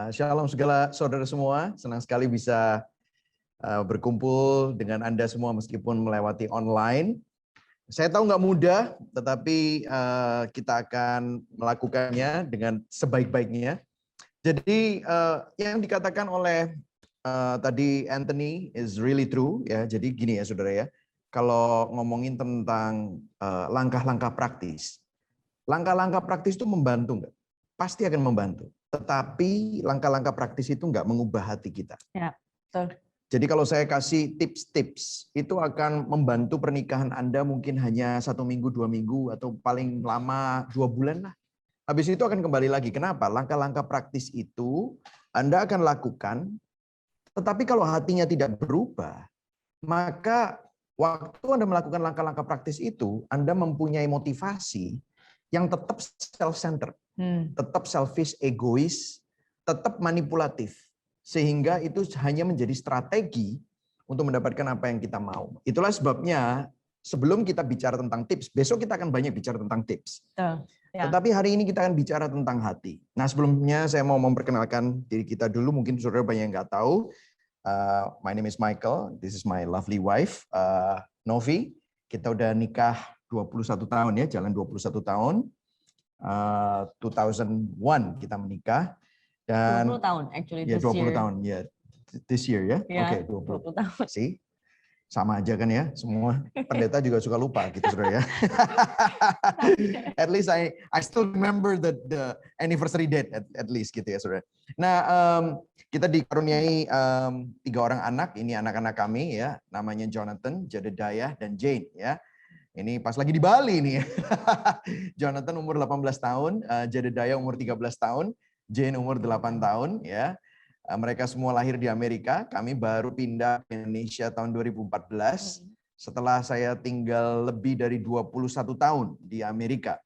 Shalom segala saudara semua, senang sekali bisa berkumpul dengan Anda semua meskipun melewati online. Saya tahu nggak mudah, tetapi kita akan melakukannya dengan sebaik-baiknya. Jadi yang dikatakan oleh tadi Anthony is really true ya. Jadi gini ya saudara ya, kalau ngomongin tentang langkah-langkah praktis itu membantu nggak? Pasti akan membantu. Tetapi langkah-langkah praktis itu nggak mengubah hati kita. Ya, betul. Jadi kalau saya kasih tips-tips, itu akan membantu pernikahan Anda mungkin hanya 1 minggu, 2 minggu, atau paling lama 2 bulan lah. Habis itu akan kembali lagi. Kenapa? Langkah-langkah praktis itu Anda akan lakukan, tetapi kalau hatinya tidak berubah, maka waktu Anda melakukan langkah-langkah praktis itu, Anda mempunyai motivasi yang tetap self-centered. Tetap selfish, egois, tetap manipulatif. Sehingga itu hanya menjadi strategi untuk mendapatkan apa yang kita mau. Itulah sebabnya sebelum kita bicara tentang tips, besok kita akan banyak bicara tentang tips. Ya. Tetapi hari ini kita akan bicara tentang hati. Nah sebelumnya saya mau memperkenalkan diri kita dulu, mungkin saudara banyak yang nggak tahu. My name is Michael, this is my lovely wife, Novi. Kita udah nikah 21 tahun ya, jalan 21 tahun. 2001 kita menikah dan 20 tahun actually ya, this 20 year. tahun ya. This year ya. Ya, Oke, 20 tahun. See? Sama aja kan ya, semua pendeta juga suka lupa gitu saudara ya. At least I still remember the anniversary date at least gitu ya saudara. Nah, kita dikaruniai 3 orang anak, ini anak-anak kami ya, namanya Jonathan, Jedediah, dan Jane ya. Ini pas lagi di Bali nih. Jonathan umur 18 tahun, Jedediah umur 13 tahun, Jane umur 8 tahun ya. Mereka semua lahir di Amerika, kami baru pindah ke Indonesia tahun 2014. Setelah saya tinggal lebih dari 21 tahun di Amerika.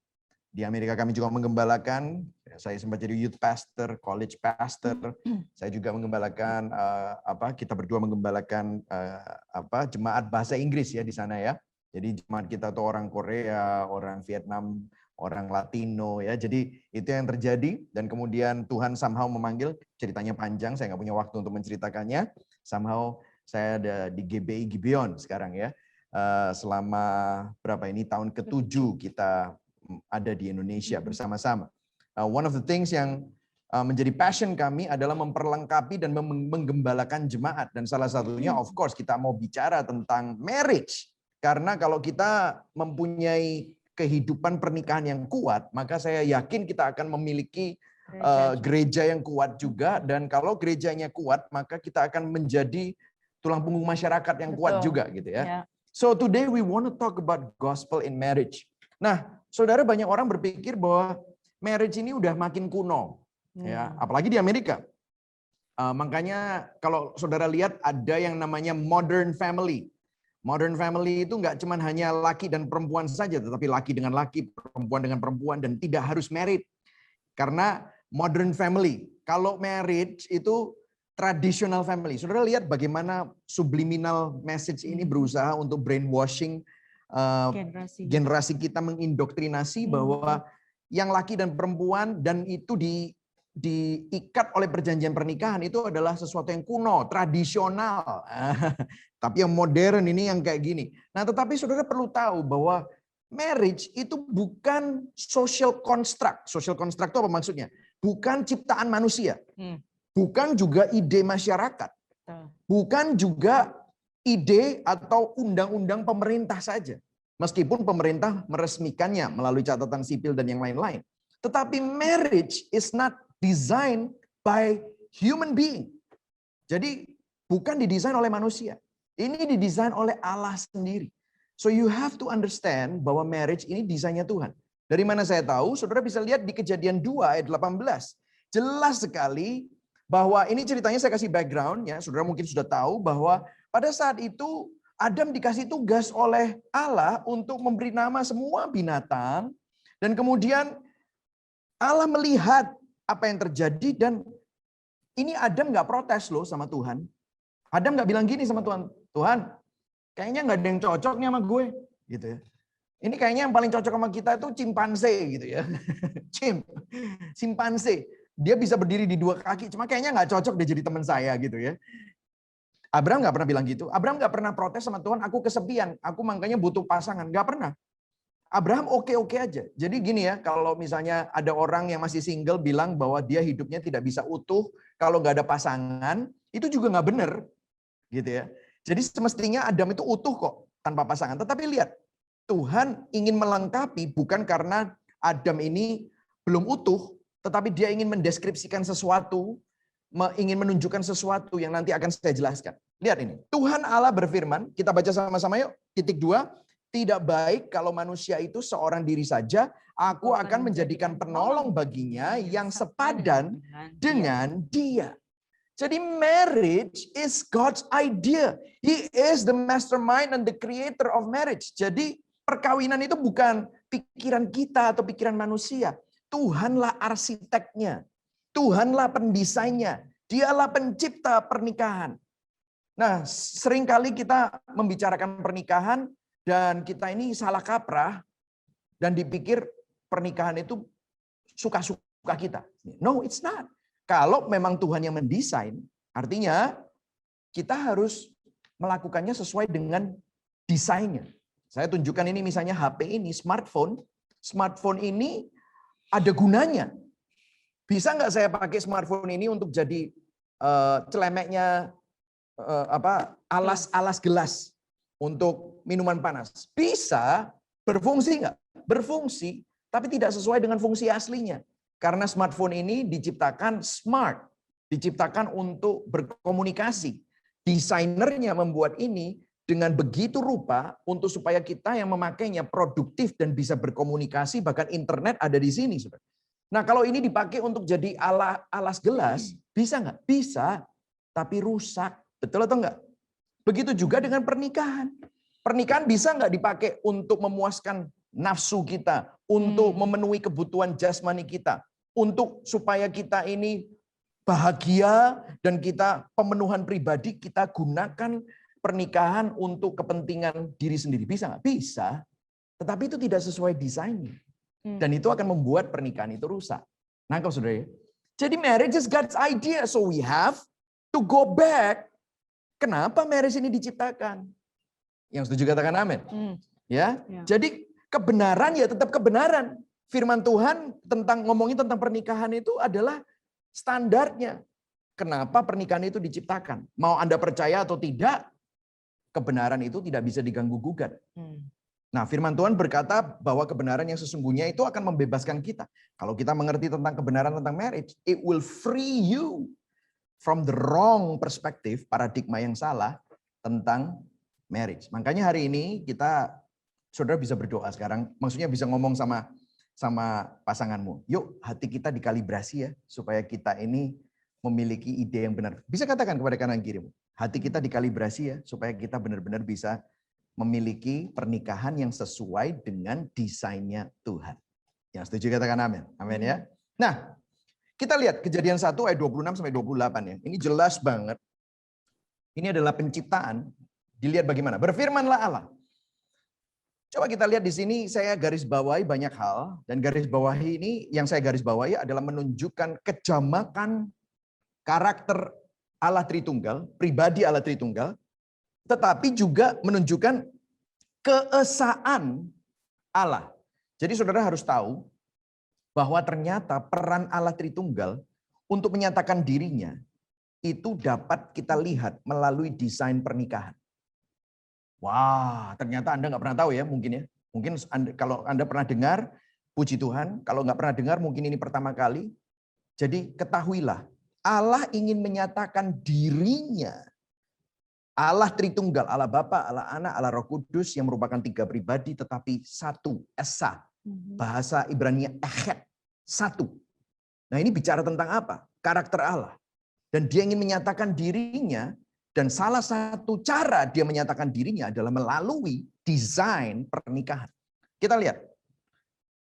Di Amerika kami juga menggembalakan, saya sempat jadi youth pastor, college pastor. Saya juga menggembalakan kita berdua menggembalakan jemaat bahasa Inggris ya di sana ya. Jadi jemaat kita tuh orang Korea, orang Vietnam, orang Latino ya. Jadi itu yang terjadi dan kemudian Tuhan somehow memanggil, ceritanya panjang, saya nggak punya waktu untuk menceritakannya. Somehow saya ada di GBI Gibeon sekarang ya. Selama berapa ini tahun ke-7 kita ada di Indonesia bersama-sama. One of the things yang menjadi passion kami adalah memperlengkapi dan menggembalakan jemaat dan salah satunya of course kita mau bicara tentang marriage. Karena kalau kita mempunyai kehidupan pernikahan yang kuat, maka saya yakin kita akan memiliki gereja yang kuat juga. Dan kalau gerejanya kuat, maka kita akan menjadi tulang punggung masyarakat yang kuat juga gitu ya. Yeah. So today we want to talk about gospel in marriage. Nah, saudara, banyak orang berpikir bahwa marriage ini udah makin kuno, ya, apalagi di Amerika. Makanya kalau saudara lihat ada yang namanya modern family. Modern family itu nggak cuma hanya laki dan perempuan saja, tetapi laki dengan laki, perempuan dengan perempuan, dan tidak harus married. Karena modern family, kalau marriage itu traditional family. Saudara lihat bagaimana subliminal message ini berusaha untuk brainwashing generasi kita, mengindoktrinasi bahwa yang laki dan perempuan dan itu diikat oleh perjanjian pernikahan itu adalah sesuatu yang kuno, tradisional. Tapi yang modern ini yang kayak gini. Nah, tetapi saudara perlu tahu bahwa marriage itu bukan social construct. Social construct itu apa maksudnya? Bukan ciptaan manusia. Bukan juga ide masyarakat. Bukan juga ide atau undang-undang pemerintah saja. Meskipun pemerintah meresmikannya melalui catatan sipil dan yang lain-lain. Tetapi marriage is not designed by human being. Jadi bukan didesain oleh manusia. Ini didesain oleh Allah sendiri. So you have to understand bahwa marriage ini desainnya Tuhan. Dari mana saya tahu? Saudara bisa lihat di Kejadian 2 ayat 18. Jelas sekali bahwa ini ceritanya saya kasih background ya. Saudara mungkin sudah tahu bahwa pada saat itu Adam dikasih tugas oleh Allah untuk memberi nama semua binatang. Dan kemudian Allah melihat apa yang terjadi dan ini Adam nggak protes loh sama Tuhan. Adam nggak bilang gini sama Tuhan, Tuhan, kayaknya nggak ada yang cocok nih sama gue, gitu ya. Ini kayaknya yang paling cocok sama kita itu cimpanse, gitu ya. Simpanse. dia bisa berdiri di 2 kaki, cuma kayaknya nggak cocok dia jadi teman saya gitu ya. Abraham nggak pernah bilang gitu. Abraham nggak pernah protes sama Tuhan, aku kesepian, aku makanya butuh pasangan. Nggak pernah. Abraham oke-oke aja. Jadi gini ya, kalau misalnya ada orang yang masih single bilang bahwa dia hidupnya tidak bisa utuh kalau nggak ada pasangan, itu juga nggak benar, gitu ya. Jadi semestinya Adam itu utuh kok tanpa pasangan. Tetapi lihat, Tuhan ingin melengkapi bukan karena Adam ini belum utuh, tetapi dia ingin mendeskripsikan sesuatu, ingin menunjukkan sesuatu yang nanti akan saya jelaskan. Lihat ini, Tuhan Allah berfirman, kita baca sama-sama yuk, titik 2. Tidak baik kalau manusia itu seorang diri saja, aku akan menjadikan penolong baginya yang sepadan dengan dia. Jadi marriage is God's idea. He is the mastermind and the creator of marriage. Jadi perkawinan itu bukan pikiran kita atau pikiran manusia. Tuhanlah arsiteknya. Tuhanlah pendesainnya. Dialah pencipta pernikahan. Nah, seringkali kita membicarakan pernikahan dan kita ini salah kaprah dan dipikir pernikahan itu suka-suka kita. No, it's not. Kalau memang Tuhan yang mendesain, artinya kita harus melakukannya sesuai dengan desainnya. Saya tunjukkan ini misalnya HP ini, smartphone. Smartphone ini ada gunanya. Bisa nggak saya pakai smartphone ini untuk jadi celemeknya alas gelas untuk minuman panas? Bisa. Berfungsi nggak? Berfungsi, tapi tidak sesuai dengan fungsi aslinya. Karena smartphone ini diciptakan smart, diciptakan untuk berkomunikasi. Desainernya membuat ini dengan begitu rupa untuk supaya kita yang memakainya produktif dan bisa berkomunikasi, bahkan internet ada di sini. Nah, kalau ini dipakai untuk jadi alas gelas, bisa nggak? Bisa, tapi rusak. Betul atau enggak? Begitu juga dengan pernikahan. Pernikahan bisa nggak dipakai untuk memuaskan nafsu kita, untuk memenuhi kebutuhan jasmani kita, untuk supaya kita ini bahagia dan kita pemenuhan pribadi, kita gunakan pernikahan untuk kepentingan diri sendiri. Bisa nggak? Bisa. Tetapi itu tidak sesuai desainnya. Dan itu akan membuat pernikahan itu rusak. Nangkep saudara ya? Jadi marriage is God's idea. So we have to go back. Kenapa marriage ini diciptakan? Yang setuju katakan amin. Ya. Jadi kebenaran ya tetap kebenaran. Firman Tuhan ngomongin tentang pernikahan itu adalah standarnya. Kenapa pernikahan itu diciptakan? Mau Anda percaya atau tidak, kebenaran itu tidak bisa diganggu-gugat. Nah, firman Tuhan berkata bahwa kebenaran yang sesungguhnya itu akan membebaskan kita. Kalau kita mengerti tentang kebenaran tentang marriage, it will free you from the wrong perspective, paradigma yang salah tentang marriage. Makanya hari ini saudara bisa berdoa sekarang, maksudnya bisa ngomong sama pasanganmu. Yuk, hati kita dikalibrasi ya, supaya kita ini memiliki ide yang benar. Bisa katakan kepada kanan kirimu, hati kita dikalibrasi ya, supaya kita benar-benar bisa memiliki pernikahan yang sesuai dengan desainnya Tuhan. Yang setuju katakan amin. Amin ya. Nah, kita lihat Kejadian 1 ayat 26 sampai 28 ya. Ini jelas banget. Ini adalah penciptaan. Dilihat bagaimana. Berfirmanlah Allah. Coba kita lihat di sini, saya garis bawahi banyak hal, dan garis bawahi ini yang saya garis bawahi adalah menunjukkan kejamakan karakter Allah Tritunggal, pribadi Allah Tritunggal, tetapi juga menunjukkan keesaan Allah. Jadi saudara harus tahu bahwa ternyata peran Allah Tritunggal untuk menyatakan dirinya itu dapat kita lihat melalui desain pernikahan. Wah, ternyata Anda nggak pernah tahu ya mungkin ya. Mungkin kalau Anda pernah dengar, puji Tuhan. Kalau nggak pernah dengar, mungkin ini pertama kali. Jadi ketahuilah, Allah ingin menyatakan dirinya. Allah Tritunggal, Allah Bapa, Allah Anak, Allah Roh Kudus yang merupakan 3 pribadi tetapi satu, esa. Bahasa Ibrani echad, satu. Nah ini bicara tentang apa? Karakter Allah. Dan dia ingin menyatakan dirinya, dan salah satu cara dia menyatakan dirinya adalah melalui desain pernikahan. Kita lihat.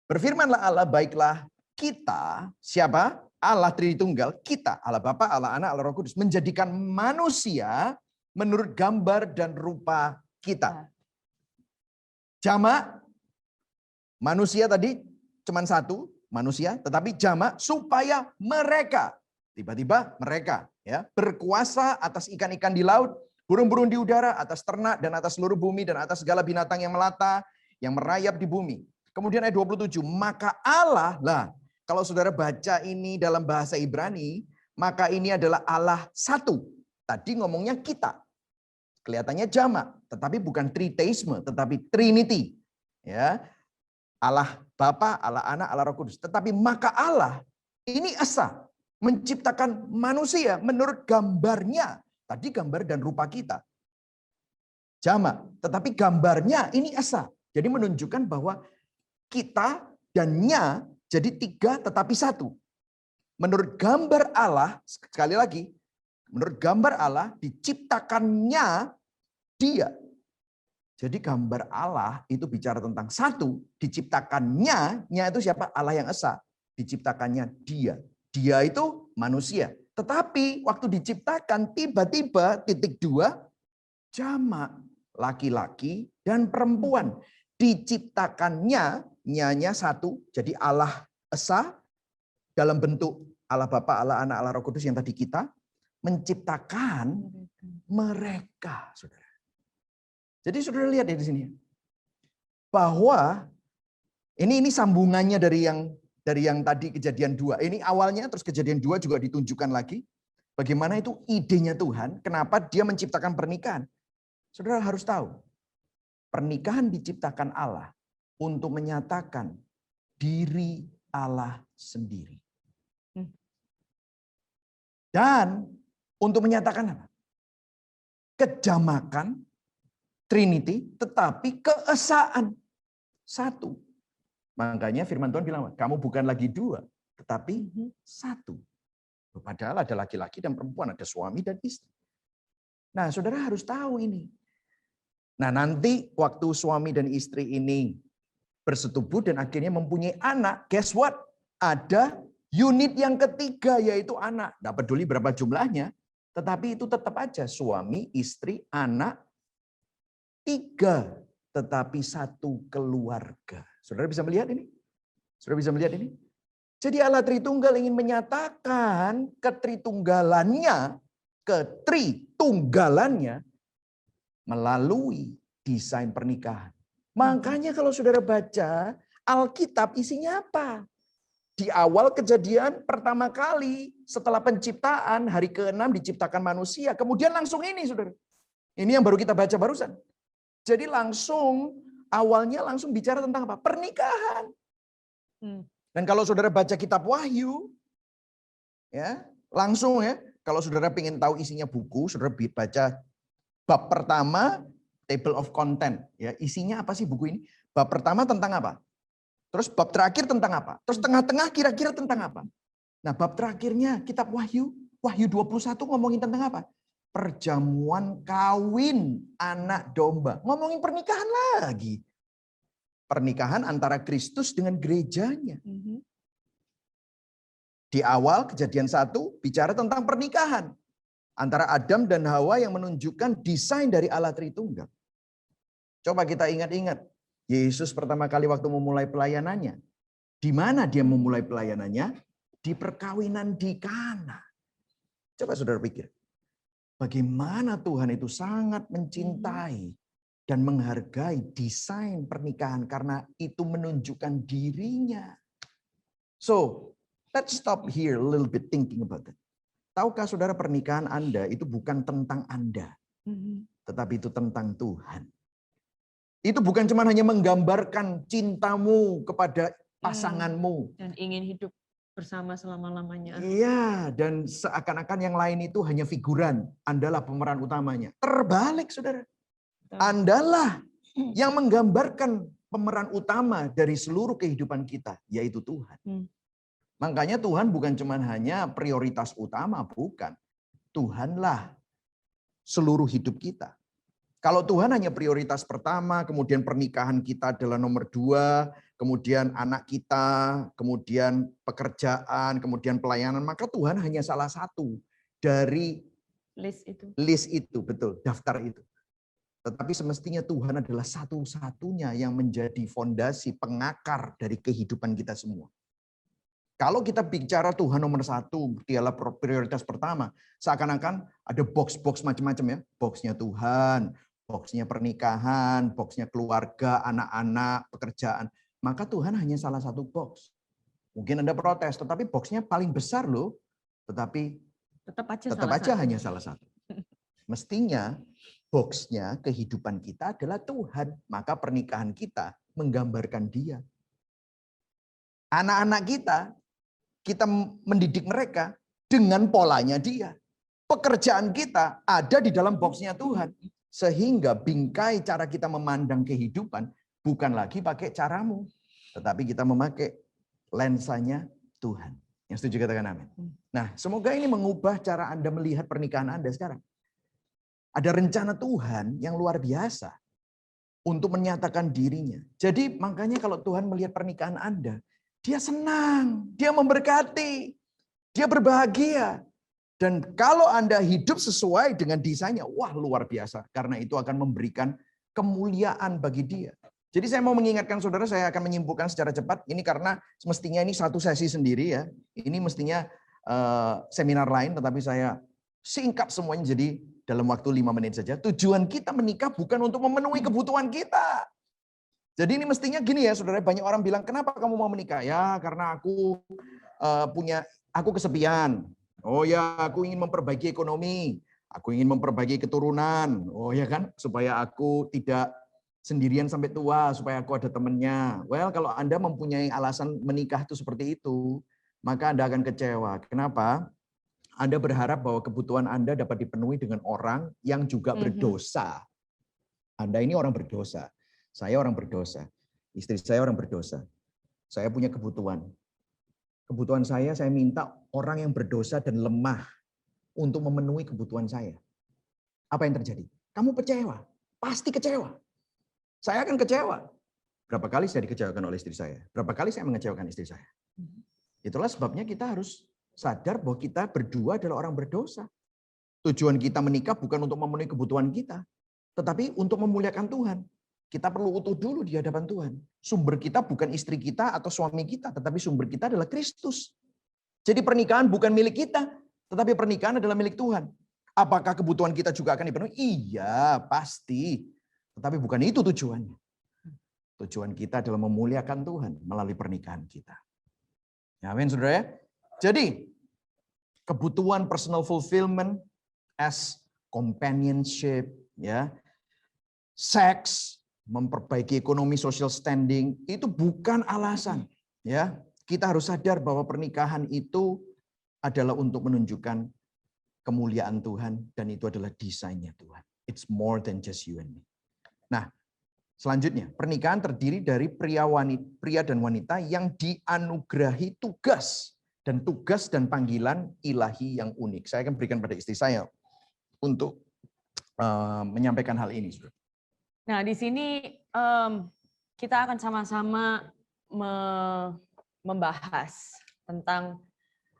Berfirmanlah Allah, baiklah kita, siapa? Allah Tritunggal, kita, Allah Bapa, Allah Anak, Allah Roh Kudus, menjadikan manusia menurut gambar dan rupa kita. Jamak, manusia tadi cuma satu, manusia, tetapi jamak supaya mereka, tiba-tiba mereka ya berkuasa atas ikan-ikan di laut, burung-burung di udara, atas ternak dan atas seluruh bumi dan atas segala binatang yang melata, yang merayap di bumi. Kemudian ayat 27, maka Allah lah, kalau saudara baca ini dalam bahasa Ibrani, maka ini adalah Allah satu. Tadi ngomongnya kita. Kelihatannya jamak, tetapi bukan triteisme, tetapi Trinity. Ya. Allah Bapa, Allah Anak, Allah Roh Kudus. Tetapi maka Allah ini esa menciptakan manusia menurut gambarnya. Tadi gambar dan rupa kita. Jamak, tetapi gambarnya ini esa. Jadi menunjukkan bahwa kita dan nya jadi tiga tetapi satu. Menurut gambar Allah, sekali lagi, menurut gambar Allah diciptakannya dia. Jadi gambar Allah itu bicara tentang satu, diciptakannya, nya itu siapa? Allah yang esa. Diciptakannya dia. Dia itu manusia. Tetapi waktu diciptakan tiba-tiba titik dua, jamak, laki-laki dan perempuan. Diciptakannya, nyanya satu, jadi Allah esa dalam bentuk Allah Bapa, Allah Anak, Allah Roh Kudus yang tadi kita menciptakan mereka, saudara. Jadi saudara lihat ya di sini bahwa ini sambungannya dari yang tadi kejadian 2. Ini awalnya terus kejadian 2 juga ditunjukkan lagi bagaimana itu idenya Tuhan, kenapa dia menciptakan pernikahan. Saudara harus tahu, pernikahan diciptakan Allah untuk menyatakan diri Allah sendiri. Dan untuk menyatakan apa? Kejamakan Trinity, tetapi keesaan satu. Makanya firman Tuhan bilang, kamu bukan lagi dua, tetapi satu. Padahal ada laki-laki dan perempuan, ada suami dan istri. Nah, saudara harus tahu ini. Nah, nanti waktu suami dan istri ini bersetubuh dan akhirnya mempunyai anak, guess what? Ada unit yang ketiga, yaitu anak. Nggak peduli berapa jumlahnya, tetapi itu tetap aja suami, istri, anak, tiga, tetapi satu keluarga. Saudara bisa melihat ini? Saudara bisa melihat ini? Jadi Allah Tritunggal ingin menyatakan ketritunggalannya melalui desain pernikahan. Makanya kalau saudara baca Alkitab isinya apa? Di awal kejadian pertama kali setelah penciptaan, hari ke-6 diciptakan manusia. Kemudian langsung ini saudara. Ini yang baru kita baca barusan. Jadi awalnya langsung bicara tentang apa? Pernikahan. Dan kalau saudara baca kitab Wahyu, ya langsung ya, kalau saudara ingin tahu isinya buku, saudara baca bab pertama, table of content. Ya, isinya apa sih buku ini? Bab pertama tentang apa? Terus bab terakhir tentang apa? Terus tengah-tengah kira-kira tentang apa? Nah bab terakhirnya kitab Wahyu 21 ngomongin tentang apa? Perjamuan kawin anak domba. Ngomongin pernikahan lagi. Pernikahan antara Kristus dengan gerejanya. Di awal kejadian 1 bicara tentang pernikahan. Antara Adam dan Hawa yang menunjukkan desain dari Allah Tritunggal. Coba kita ingat-ingat. Yesus pertama kali waktu memulai pelayanannya. Di mana dia memulai pelayanannya? Di perkawinan di Kana. Coba saudara pikir. Bagaimana Tuhan itu sangat mencintai dan menghargai desain pernikahan karena itu menunjukkan dirinya. So, let's stop here a little bit thinking about that. Tahukah saudara pernikahan Anda itu bukan tentang Anda, tetapi itu tentang Tuhan. Itu bukan cuma hanya menggambarkan cintamu kepada pasanganmu. Dan ingin hidup bersama selama-lamanya. Iya, dan seakan-akan yang lain itu hanya figuran. Andalah pemeran utamanya. Terbalik, saudara. Andalah yang menggambarkan pemeran utama dari seluruh kehidupan kita, yaitu Tuhan. Makanya Tuhan bukan cuma hanya prioritas utama, bukan. Tuhanlah seluruh hidup kita. Kalau Tuhan hanya prioritas pertama, kemudian pernikahan kita adalah nomor 2, kemudian anak kita, kemudian pekerjaan, kemudian pelayanan, maka Tuhan hanya salah satu dari list itu, betul, daftar itu. Tetapi semestinya Tuhan adalah satu-satunya yang menjadi fondasi pengakar dari kehidupan kita semua. Kalau kita bicara Tuhan nomor satu, dialah prioritas pertama, seakan-akan ada box-box macam-macam ya. Boxnya Tuhan, boxnya pernikahan, boxnya keluarga, anak-anak, pekerjaan. Maka Tuhan hanya salah satu box. Mungkin Anda protes, tetapi boxnya paling besar loh. Tetapi tetap aja hanya salah satu. Mestinya boxnya kehidupan kita adalah Tuhan. Maka pernikahan kita menggambarkan Dia. Anak-anak kita mendidik mereka dengan polanya Dia. Pekerjaan kita ada di dalam boxnya Tuhan. Sehingga bingkai cara kita memandang kehidupan bukan lagi pakai caramu. Tetapi kita memakai lensanya Tuhan. Yang setuju katakan amin. Nah, semoga ini mengubah cara Anda melihat pernikahan Anda sekarang. Ada rencana Tuhan yang luar biasa untuk menyatakan dirinya. Jadi makanya kalau Tuhan melihat pernikahan Anda, Dia senang, Dia memberkati, Dia berbahagia. Dan kalau Anda hidup sesuai dengan desainnya, wah luar biasa. Karena itu akan memberikan kemuliaan bagi Dia. Jadi saya mau mengingatkan saudara, saya akan menyimpulkan secara cepat. Ini karena semestinya ini satu sesi sendiri ya. Ini mestinya seminar lain, tetapi saya singkat semuanya jadi dalam waktu 5 menit saja. Tujuan kita menikah bukan untuk memenuhi kebutuhan kita. Jadi ini mestinya gini ya saudara, banyak orang bilang, kenapa kamu mau menikah? Ya karena aku aku kesepian. Oh ya, aku ingin memperbaiki ekonomi. Aku ingin memperbaiki keturunan. Oh ya kan, supaya aku tidak sendirian sampai tua, supaya aku ada temannya. Well, kalau Anda mempunyai alasan menikah itu seperti itu, maka Anda akan kecewa. Kenapa? Anda berharap bahwa kebutuhan Anda dapat dipenuhi dengan orang yang juga berdosa. Anda ini orang berdosa. Saya orang berdosa. Istri saya orang berdosa. Saya punya kebutuhan. Kebutuhan saya minta orang yang berdosa dan lemah untuk memenuhi kebutuhan saya. Apa yang terjadi? Kamu kecewa. Pasti kecewa. Saya akan kecewa. Berapa kali saya dikecewakan oleh istri saya? Berapa kali saya mengecewakan istri saya? Itulah sebabnya kita harus sadar bahwa kita berdua adalah orang berdosa. Tujuan kita menikah bukan untuk memenuhi kebutuhan kita, tetapi untuk memuliakan Tuhan. Kita perlu utuh dulu di hadapan Tuhan. Sumber kita bukan istri kita atau suami kita, tetapi sumber kita adalah Kristus. Jadi pernikahan bukan milik kita, tetapi pernikahan adalah milik Tuhan. Apakah kebutuhan kita juga akan dipenuhi? Iya, pasti. Tetapi bukan itu tujuannya. Tujuan kita adalah memuliakan Tuhan melalui pernikahan kita. Amin, saudara ya. Jadi, kebutuhan personal fulfillment as companionship, ya, seks, memperbaiki ekonomi, social standing, itu bukan alasan. Ya, kita harus sadar bahwa pernikahan itu adalah untuk menunjukkan kemuliaan Tuhan dan itu adalah desainnya Tuhan. It's more than just you and me. Nah, selanjutnya, pernikahan terdiri dari pria dan wanita yang dianugerahi tugas dan panggilan ilahi yang unik. Saya akan berikan pada istri saya untuk menyampaikan hal ini. Nah, di sini kita akan sama-sama membahas tentang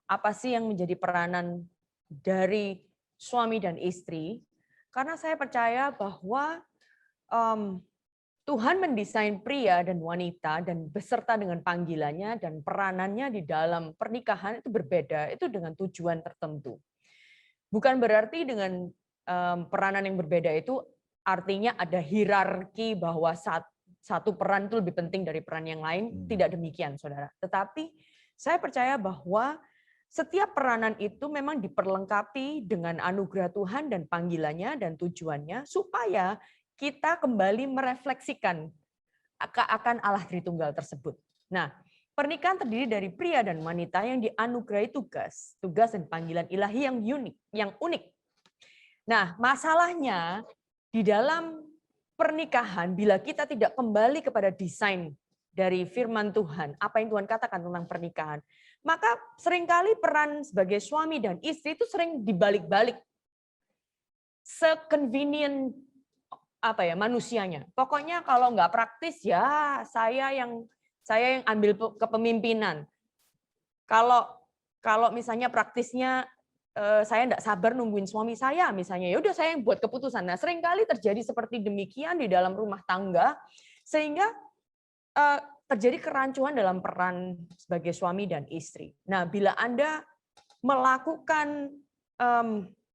apa sih yang menjadi peranan dari suami dan istri. Karena saya percaya bahwa Tuhan mendesain pria dan wanita dan beserta dengan panggilannya dan peranannya di dalam pernikahan itu berbeda, itu dengan tujuan tertentu. Bukan berarti dengan peranan yang berbeda itu artinya ada hierarki bahwa satu peran itu lebih penting dari peran yang lain. Tidak demikian, saudara. Tetapi saya percaya bahwa setiap peranan itu memang diperlengkapi dengan anugerah Tuhan dan panggilannya dan tujuannya supaya kita kembali merefleksikan akan Allah Tritunggal tersebut. Nah, pernikahan terdiri dari pria dan wanita yang dianugerahi tugas dan panggilan ilahi yang unik. Nah, masalahnya di dalam pernikahan, bila kita tidak kembali kepada desain dari firman Tuhan, apa yang Tuhan katakan tentang pernikahan, maka seringkali peran sebagai suami dan istri itu sering dibalik-balik. Se-convenient manusianya. Pokoknya kalau nggak praktis ya saya yang ambil kepemimpinan. Kalau misalnya praktisnya saya nggak sabar nungguin suami saya misalnya, ya udah saya yang buat keputusan. Nah, seringkali terjadi seperti demikian di dalam rumah tangga sehingga terjadi kerancuan dalam peran sebagai suami dan istri. Nah, bila Anda melakukan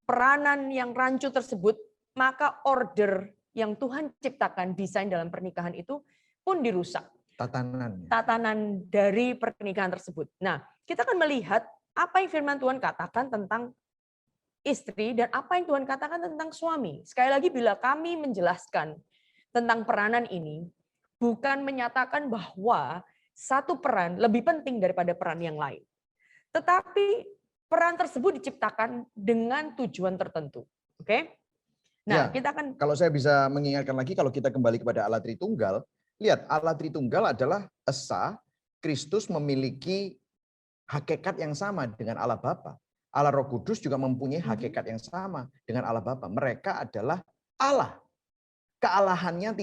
peranan yang rancu tersebut, maka order yang Tuhan ciptakan, desain dalam pernikahan itu pun dirusak. Tatanan dari pernikahan tersebut. Nah, kita akan melihat apa yang firman Tuhan katakan tentang istri dan apa yang Tuhan katakan tentang suami. Sekali lagi, bila kami menjelaskan tentang peranan ini, bukan menyatakan bahwa satu peran lebih penting daripada peran yang lain. Tetapi peran tersebut diciptakan dengan tujuan tertentu. Oke? Nah, Ya, kita akan... Kalau saya bisa mengingatkan lagi, kalau kita kembali kepada Allah Tritunggal, lihat, Allah Tritunggal adalah esa, Kristus memiliki hakikat yang sama dengan Allah Bapa. Allah Roh Kudus juga mempunyai hakikat yang sama dengan Allah Bapa. Mereka adalah Allah. Kealahannya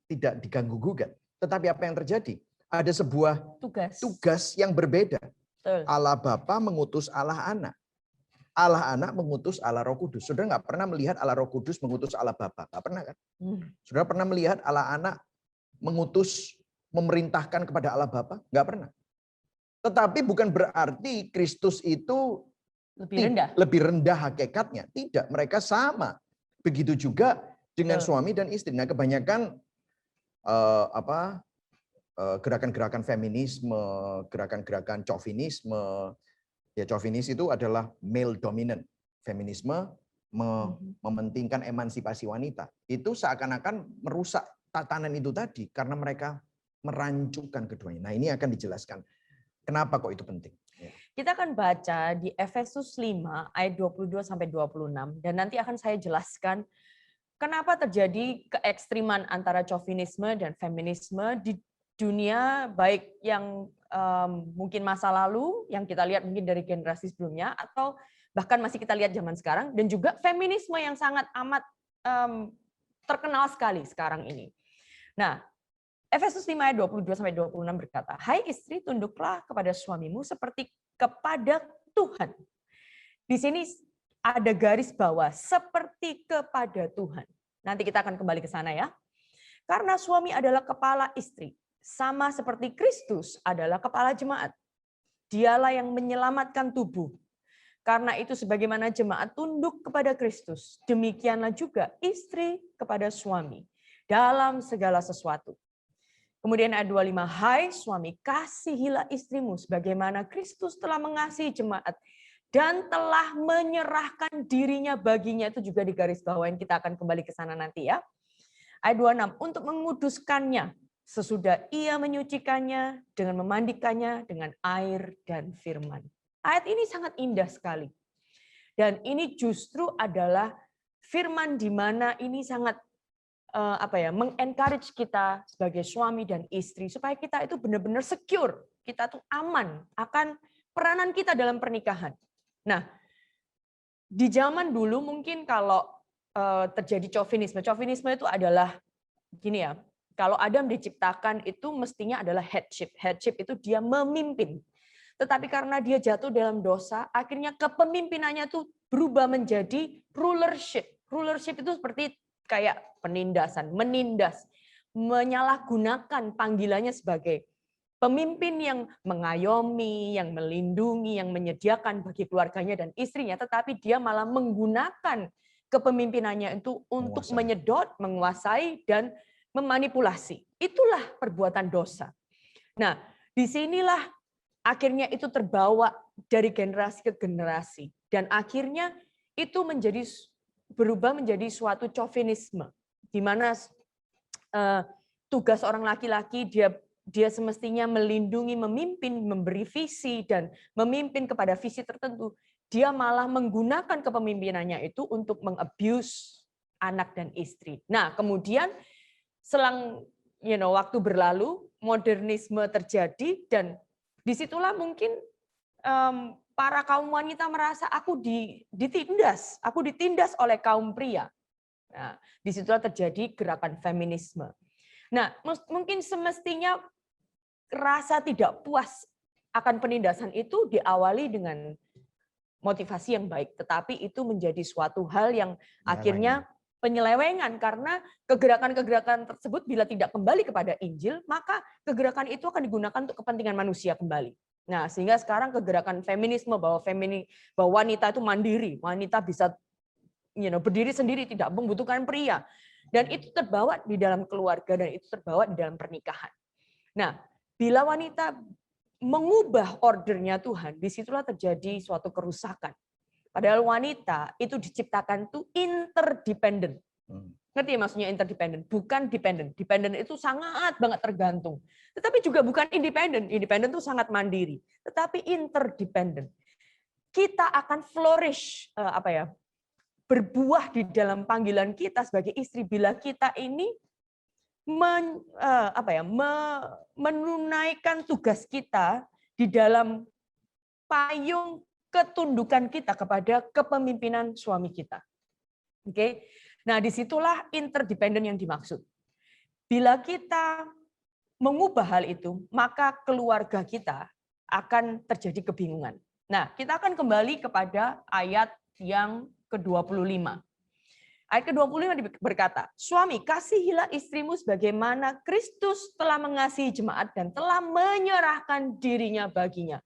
tidak diganggu gugat. Tetapi apa yang terjadi? Ada sebuah tugas yang berbeda. Betul. Allah Bapa mengutus Allah Anak. Allah Anak mengutus Allah Roh Kudus. Saudara nggak pernah melihat Allah Roh Kudus mengutus Allah Bapa. Nggak pernah kan? Saudara pernah melihat Allah Anak mengutus, memerintahkan kepada Allah Bapa? Nggak pernah. Tetapi bukan berarti Kristus itu lebih rendah hakikatnya. Tidak, mereka sama. Begitu juga dengan suami dan istri. Nah, kebanyakan gerakan-gerakan feminisme, gerakan-gerakan chauvinisme, ya chauvinis itu adalah male dominant. Feminisme mementingkan emansipasi wanita. Itu seakan-akan merusak tatanan itu tadi karena mereka merancukan keduanya. Nah, ini akan dijelaskan kenapa kok itu penting. Kita akan baca di Efesus 5 ayat 22 sampai 26 dan nanti akan saya jelaskan kenapa terjadi keekstriman antara chauvinisme dan feminisme di dunia, baik yang mungkin masa lalu yang kita lihat mungkin dari generasi sebelumnya atau bahkan masih kita lihat zaman sekarang, dan juga feminisme yang sangat amat terkenal sekali sekarang ini. Nah, Efesus 5 ayat 22 sampai 26 berkata, "Hai istri, tunduklah kepada suamimu seperti kepada Tuhan." Di sini ada garis bawah, seperti kepada Tuhan. Nanti kita akan kembali ke sana ya. Karena suami adalah kepala istri, sama seperti Kristus adalah kepala jemaat. Dialah yang menyelamatkan tubuh. Karena itu sebagaimana jemaat tunduk kepada Kristus, demikianlah juga istri kepada suami dalam segala sesuatu. Kemudian ayat 25, "Hai suami, kasihilah istrimu sebagaimana Kristus telah mengasihi jemaat dan telah menyerahkan dirinya baginya." Itu juga di garis bawahin, kita akan kembali ke sana nanti ya. Ayat 26, "Untuk menguduskannya sesudah ia menyucikannya dengan memandikannya dengan air dan firman." Ayat ini sangat indah sekali. Dan ini justru adalah firman di mana ini sangat mengencourage kita sebagai suami dan istri supaya kita itu benar-benar secure, kita tuh aman akan peranan kita dalam pernikahan. Nah, di zaman dulu mungkin kalau terjadi chauvinisme itu adalah gini ya, kalau Adam diciptakan itu mestinya adalah headship. Headship itu dia memimpin. Tetapi karena dia jatuh dalam dosa, akhirnya kepemimpinannya itu berubah menjadi rulership. Rulership itu seperti kayak penindasan, menindas, menyalahgunakan panggilannya sebagai pemimpin yang mengayomi, yang melindungi, yang menyediakan bagi keluarganya dan istrinya, tetapi dia malah menggunakan kepemimpinannya itu untuk menyedot, menguasai, dan memanipulasi. Itulah perbuatan dosa. Nah, disinilah akhirnya itu terbawa dari generasi ke generasi. Dan akhirnya itu berubah menjadi suatu chauvinisme, di mana tugas orang laki-laki dia semestinya melindungi, memimpin, memberi visi, dan memimpin kepada visi tertentu. Dia malah menggunakan kepemimpinannya itu untuk mengabuse anak dan istri. Nah, kemudian selang waktu berlalu, modernisme terjadi, dan disitulah mungkin para kaum wanita merasa aku ditindas oleh kaum pria. Nah, disitulah terjadi gerakan feminisme. Nah, mungkin semestinya rasa tidak puas akan penindasan itu diawali dengan motivasi yang baik, tetapi itu menjadi suatu hal yang akhirnya penyelewengan, karena kegerakan-kegerakan tersebut bila tidak kembali kepada Injil, maka kegerakan itu akan digunakan untuk kepentingan manusia kembali. Nah, sehingga sekarang kegerakan feminisme bahwa wanita itu mandiri, wanita bisa berdiri sendiri, tidak membutuhkan pria. Dan itu terbawa di dalam keluarga dan itu terbawa di dalam pernikahan. Nah, bila wanita mengubah ordernya Tuhan, disitulah terjadi suatu kerusakan. Padahal wanita itu diciptakan tuh interdependent. Ngerti ya maksudnya interdependent? Bukan dependent. Dependent itu sangat banget tergantung. Tetapi juga bukan independent. Independent itu sangat mandiri. Tetapi interdependent. Kita akan flourish, berbuah di dalam panggilan kita sebagai istri bila kita ini menunaikan tugas kita di dalam payung ketundukan kita kepada kepemimpinan suami kita. Oke. Nah, disitulah interdependent yang dimaksud. Bila kita mengubah hal itu, maka keluarga kita akan terjadi kebingungan. Nah, kita akan kembali kepada ayat yang ke-25. Ayat ke-25 berkata, "Suami, kasihilah istrimu sebagaimana Kristus telah mengasihi jemaat dan telah menyerahkan dirinya baginya."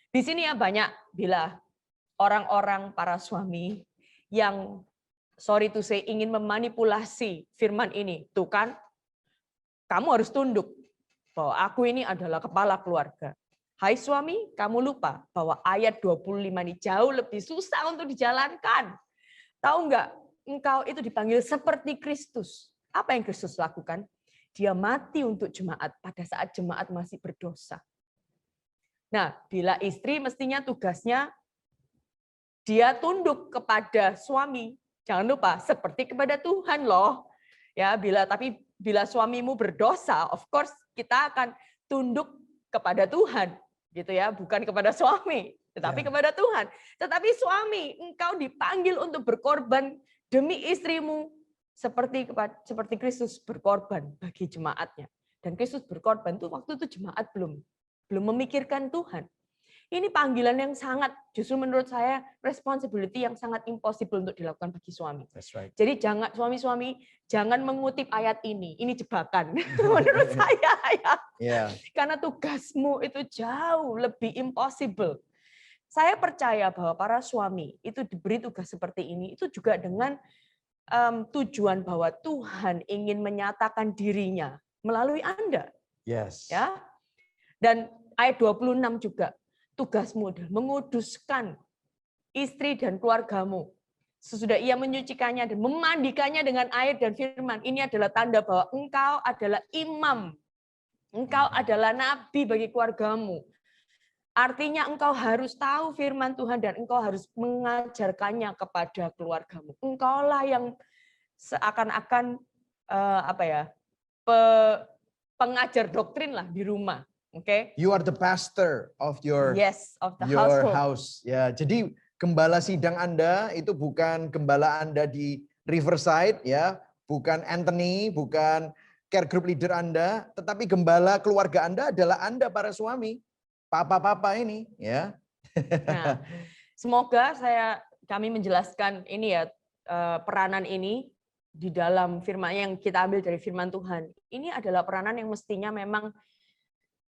Di sini ya banyak bila orang-orang para suami yang sorry to say ingin memanipulasi firman ini. Tuh kan, kamu harus tunduk bahwa aku ini adalah kepala keluarga. Hai suami, kamu lupa bahwa ayat 25 ini jauh lebih susah untuk dijalankan. Tahu nggak? Engkau itu dipanggil seperti Kristus. Apa yang Kristus lakukan? Dia mati untuk jemaat pada saat jemaat masih berdosa. Nah, bila istri mestinya tugasnya dia tunduk kepada suami. Jangan lupa seperti kepada Tuhan loh. Ya, bila suamimu berdosa, of course kita akan tunduk kepada Tuhan, gitu ya, bukan kepada suami, tetapi kepada Tuhan. Tetapi suami, engkau dipanggil untuk berkorban demi istrimu seperti Kristus berkorban bagi jemaatnya. Dan Kristus berkorban itu waktu itu jemaat belum memikirkan Tuhan. Ini panggilan yang sangat, justru menurut saya, responsibility yang sangat impossible untuk dilakukan bagi suami. That's right. Jadi jangan suami-suami jangan mengutip ayat ini jebakan menurut saya ya. Yeah. Karena tugasmu itu jauh lebih impossible. Saya percaya bahwa para suami itu diberi tugas seperti ini itu juga dengan tujuan bahwa Tuhan ingin menyatakan dirinya melalui Anda. Yes. Ya. Dan ayat 26 juga, tugasmu adalah menguduskan istri dan keluargamu. Sesudah ia menyucikannya dan memandikannya dengan air dan firman. Ini adalah tanda bahwa engkau adalah imam. Engkau adalah nabi bagi keluargamu. Artinya engkau harus tahu firman Tuhan dan engkau harus mengajarkannya kepada keluargamu. Engkaulah yang seakan-akan pengajar doktrin lah di rumah. Okay? You are the pastor of your household. house. Ya, jadi gembala sidang Anda itu bukan gembala Anda di Riverside, ya, bukan Anthony, bukan care group leader Anda, tetapi gembala keluarga Anda adalah Anda para suami, papa-papa ini, ya. Nah, semoga kami menjelaskan ini ya peranan ini di dalam firman yang kita ambil dari firman Tuhan. Ini adalah peranan yang mestinya memang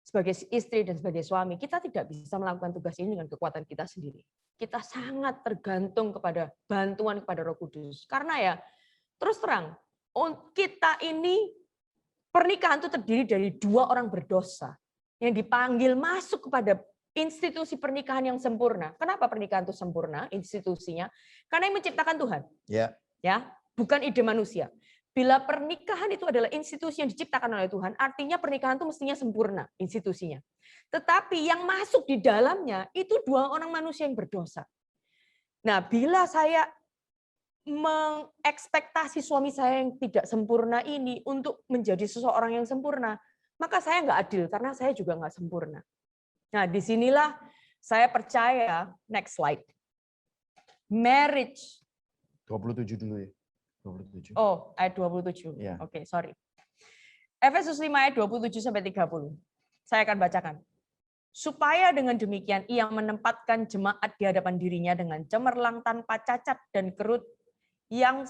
sebagai istri dan sebagai suami, kita tidak bisa melakukan tugas ini dengan kekuatan kita sendiri. Kita sangat tergantung kepada bantuan kepada Roh Kudus. Karena ya, terus terang, kita ini, pernikahan itu terdiri dari dua orang berdosa yang dipanggil masuk kepada institusi pernikahan yang sempurna. Kenapa pernikahan itu sempurna, institusinya? Karena yang menciptakan Tuhan. Ya, bukan ide manusia. Bila pernikahan itu adalah institusi yang diciptakan oleh Tuhan, artinya pernikahan itu mestinya sempurna institusinya. Tetapi yang masuk di dalamnya itu dua orang manusia yang berdosa. Nah, bila saya mengekspektasi suami saya yang tidak sempurna ini untuk menjadi seseorang yang sempurna, maka saya nggak adil karena saya juga nggak sempurna. Nah, disinilah saya percaya, next slide, marriage. 27 dulu ya. 27. Oh, ayat 27. Ya. Oke, sorry. Efesus 5 ayat 27 sampai 30. Saya akan bacakan. Supaya dengan demikian ia menempatkan jemaat di hadapan dirinya dengan cemerlang tanpa cacat dan kerut yang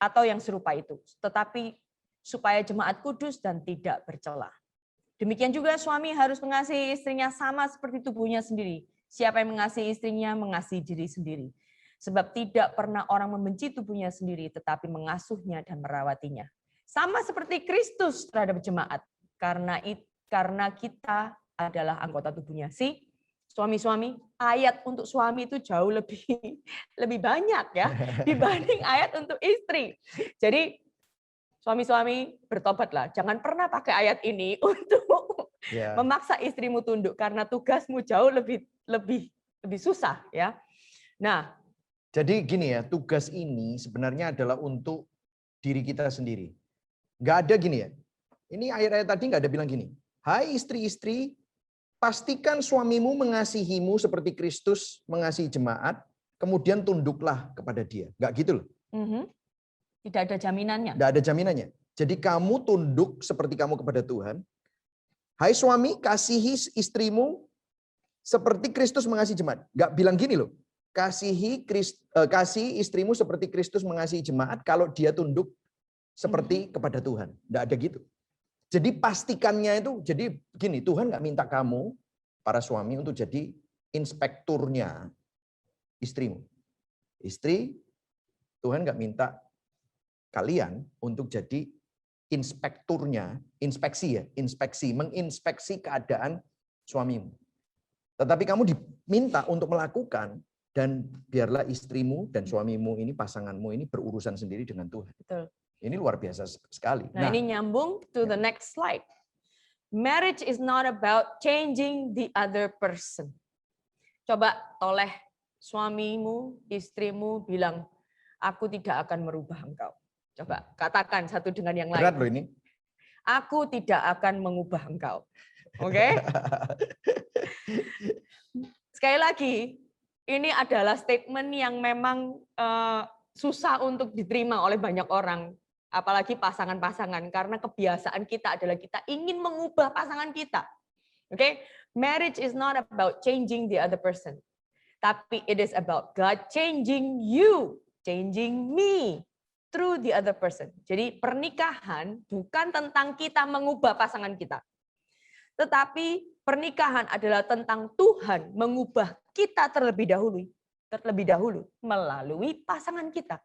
atau yang serupa itu, tetapi supaya jemaat kudus dan tidak bercela. Demikian juga suami harus mengasihi istrinya sama seperti tubuhnya sendiri. Siapa yang mengasihi istrinya mengasihi diri sendiri. Sebab tidak pernah orang membenci tubuhnya sendiri, tetapi mengasuhnya dan merawatinya. Sama seperti Kristus terhadap jemaat, karena kita adalah anggota tubuhnya. Suami-suami, ayat untuk suami itu jauh lebih banyak ya dibanding ayat untuk istri. Jadi suami-suami bertobatlah, jangan pernah pakai ayat ini untuk memaksa istrimu tunduk karena tugasmu jauh lebih susah ya. Nah, jadi gini ya, tugas ini sebenarnya adalah untuk diri kita sendiri. Nggak ada gini ya. Ini ayat-ayat tadi nggak ada bilang gini. Hai istri-istri, pastikan suamimu mengasihimu seperti Kristus mengasihi jemaat, kemudian tunduklah kepada dia. Nggak gitu loh. Tidak ada jaminannya. Nggak ada jaminannya. Jadi kamu tunduk seperti kamu kepada Tuhan. Hai suami, kasihi istrimu seperti Kristus mengasihi jemaat. Nggak bilang gini loh. Kasih istrimu seperti Kristus mengasihi jemaat kalau dia tunduk seperti kepada Tuhan. Nggak ada gitu. Jadi pastikannya itu, jadi gini, Tuhan nggak minta kamu, para suami, untuk jadi inspekturnya istrimu. Istri, Tuhan nggak minta kalian untuk jadi inspekturnya, menginspeksi keadaan suamimu. Tetapi kamu diminta untuk melakukan, dan biarlah istrimu dan suamimu ini, pasanganmu ini berurusan sendiri dengan Tuhan. Betul. Ini luar biasa sekali. Nah, ini nyambung to the next slide. Marriage is not about changing the other person. Coba toleh suamimu, istrimu bilang, aku tidak akan merubah engkau. Coba katakan satu dengan yang lain. Berat loh ini. Aku tidak akan mengubah engkau. Oke? Sekali lagi, ini adalah statement yang memang susah untuk diterima oleh banyak orang. Apalagi pasangan-pasangan, karena kebiasaan kita adalah kita ingin mengubah pasangan kita. Oke? Marriage is not about changing the other person. Tapi it is about God changing you, changing me through the other person. Jadi pernikahan bukan tentang kita mengubah pasangan kita. Tetapi pernikahan adalah tentang Tuhan mengubah kita terlebih dahulu melalui pasangan kita.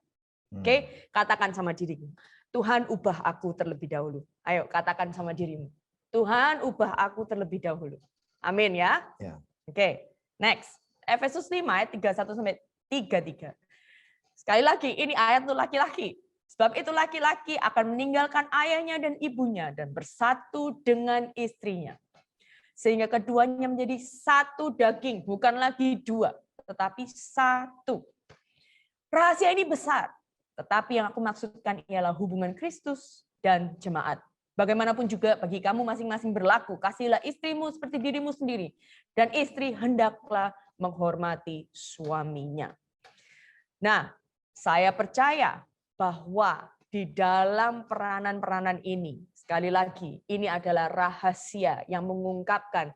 Oke, katakan sama dirimu, Tuhan ubah aku terlebih dahulu. Ayo katakan sama dirimu, Tuhan ubah aku terlebih dahulu. Amin ya. Oke, next. Efesus 5 ayat 31 sampai 33. Sekali lagi, ini ayat untuk laki-laki. Sebab itu laki-laki akan meninggalkan ayahnya dan ibunya dan bersatu dengan istrinya. Sehingga keduanya menjadi satu daging, bukan lagi dua, tetapi satu. Rahasia ini besar, tetapi yang aku maksudkan ialah hubungan Kristus dan jemaat. Bagaimanapun juga bagi kamu masing-masing berlaku, kasihilah istrimu seperti dirimu sendiri, dan istri hendaklah menghormati suaminya. Nah, saya percaya bahwa di dalam peranan-peranan ini, sekali lagi, ini adalah rahasia yang mengungkapkan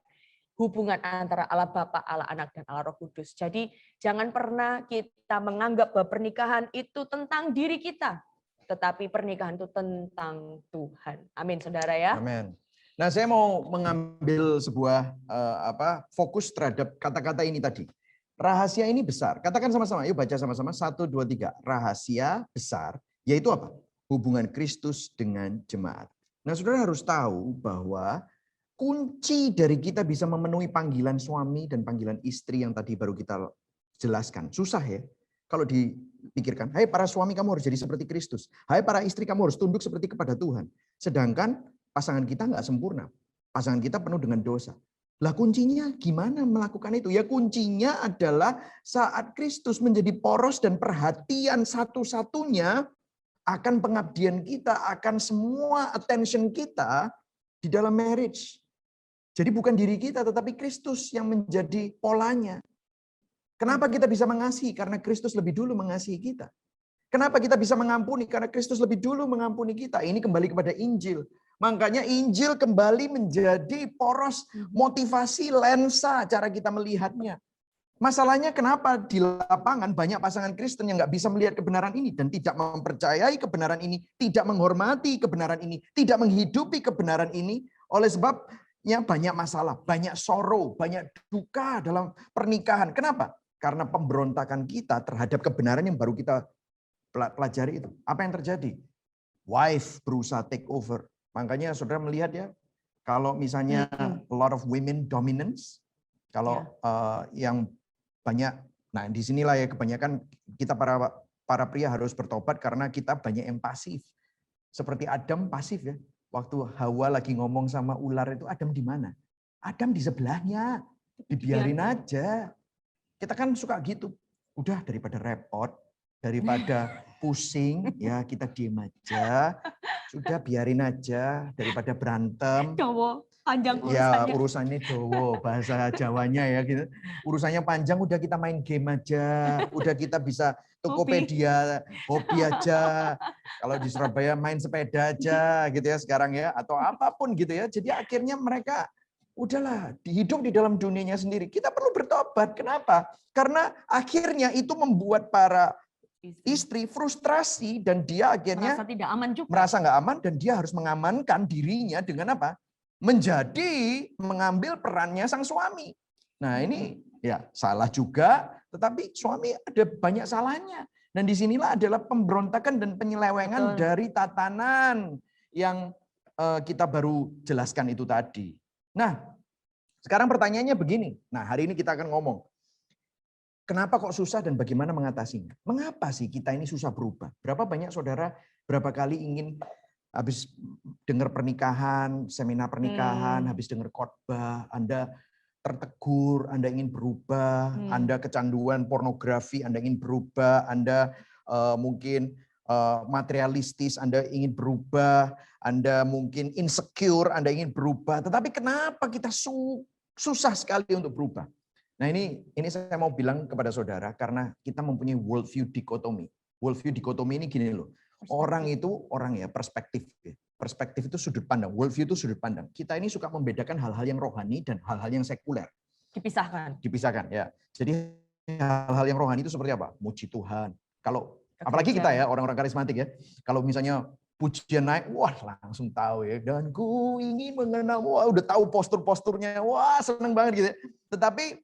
hubungan antara Allah Bapa, Allah Anak, dan Allah Roh Kudus. Jadi jangan pernah kita menganggap bahwa pernikahan itu tentang diri kita, tetapi pernikahan itu tentang Tuhan. Amin, saudara ya. Amin. Nah, saya mau mengambil sebuah fokus terhadap kata-kata ini tadi. Rahasia ini besar. Katakan sama-sama. Yuk baca sama-sama. 1, 2, 3. Rahasia besar, yaitu apa? Hubungan Kristus dengan jemaat. Nah, saudara harus tahu bahwa kunci dari kita bisa memenuhi panggilan suami dan panggilan istri yang tadi baru kita jelaskan. Susah ya kalau dipikirkan. Hai para suami, kamu harus jadi seperti Kristus. Hai para istri, kamu harus tunduk seperti kepada Tuhan. Sedangkan pasangan kita nggak sempurna. Pasangan kita penuh dengan dosa. Lah kuncinya gimana melakukan itu? Ya kuncinya adalah saat Kristus menjadi poros dan perhatian satu-satunya akan pengabdian kita, akan semua attention kita di dalam marriage. Jadi bukan diri kita, tetapi Kristus yang menjadi polanya. Kenapa kita bisa mengasihi? Karena Kristus lebih dulu mengasihi kita. Kenapa kita bisa mengampuni? Karena Kristus lebih dulu mengampuni kita. Ini kembali kepada Injil. Makanya Injil kembali menjadi poros motivasi, lensa cara kita melihatnya. Masalahnya kenapa di lapangan banyak pasangan Kristen yang nggak bisa melihat kebenaran ini dan tidak mempercayai kebenaran ini, tidak menghormati kebenaran ini, tidak menghidupi kebenaran ini. Oleh sebabnya banyak masalah, banyak sorrow, banyak duka dalam pernikahan. Kenapa? Karena pemberontakan kita terhadap kebenaran yang baru kita pelajari itu. Apa yang terjadi? Wife berusaha take over. Makanya saudara melihat ya, kalau misalnya a lot of women dominance, kalau yang banyak, nah disinilah ya kebanyakan kita para pria harus bertobat karena kita banyak yang pasif. Seperti Adam pasif ya. Waktu Hawa lagi ngomong sama ular itu, Adam di mana? Adam di sebelahnya, dibiarin aja. Kita kan suka gitu. Udah daripada repot, daripada pusing, ya kita diem aja. Sudah biarin aja daripada berantem. Panjang ya urusannya. urusannya dowo, bahasa Jawanya ya gitu. Urusannya panjang, udah kita main game aja, udah kita bisa Tokopedia, hobi aja. Kalau di Surabaya main sepeda aja gitu ya sekarang ya, atau apapun gitu ya. Jadi akhirnya mereka udahlah hidup di dalam dunianya sendiri. Kita perlu bertobat. Kenapa? Karena akhirnya itu membuat para istri frustrasi dan dia akhirnya merasa tidak aman juga. Merasa nggak aman dan dia harus mengamankan dirinya dengan apa? Mengambil perannya sang suami. Nah ini ya salah juga, tetapi suami ada banyak salahnya. Dan disinilah adalah pemberontakan dan penyelewengan dari tatanan yang kita baru jelaskan itu tadi. Nah sekarang pertanyaannya begini. Nah hari ini kita akan ngomong. Kenapa kok susah dan bagaimana mengatasinya? Mengapa sih kita ini susah berubah? Berapa banyak saudara berapa kali ingin habis dengar pernikahan, seminar pernikahan, habis dengar khotbah, Anda tertegur, Anda ingin berubah, Anda kecanduan pornografi, Anda ingin berubah, Anda mungkin materialistis, Anda ingin berubah, Anda mungkin insecure, Anda ingin berubah. Tetapi kenapa kita susah sekali untuk berubah? Nah ini saya mau bilang kepada saudara karena kita mempunyai worldview dikotomi. Worldview dikotomi ini gini loh. Orang itu perspektif. Perspektif itu sudut pandang. Worldview itu sudut pandang. Kita ini suka membedakan hal-hal yang rohani dan hal-hal yang sekuler. Dipisahkan ya. Jadi hal-hal yang rohani itu seperti apa? Muji Tuhan. Kalau apalagi kita ya orang-orang karismatik ya. Kalau misalnya pujian naik, wah langsung tahu ya. Dan ku ingin mengenal, wah udah tahu postur-posturnya, wah seneng banget gitu. Tetapi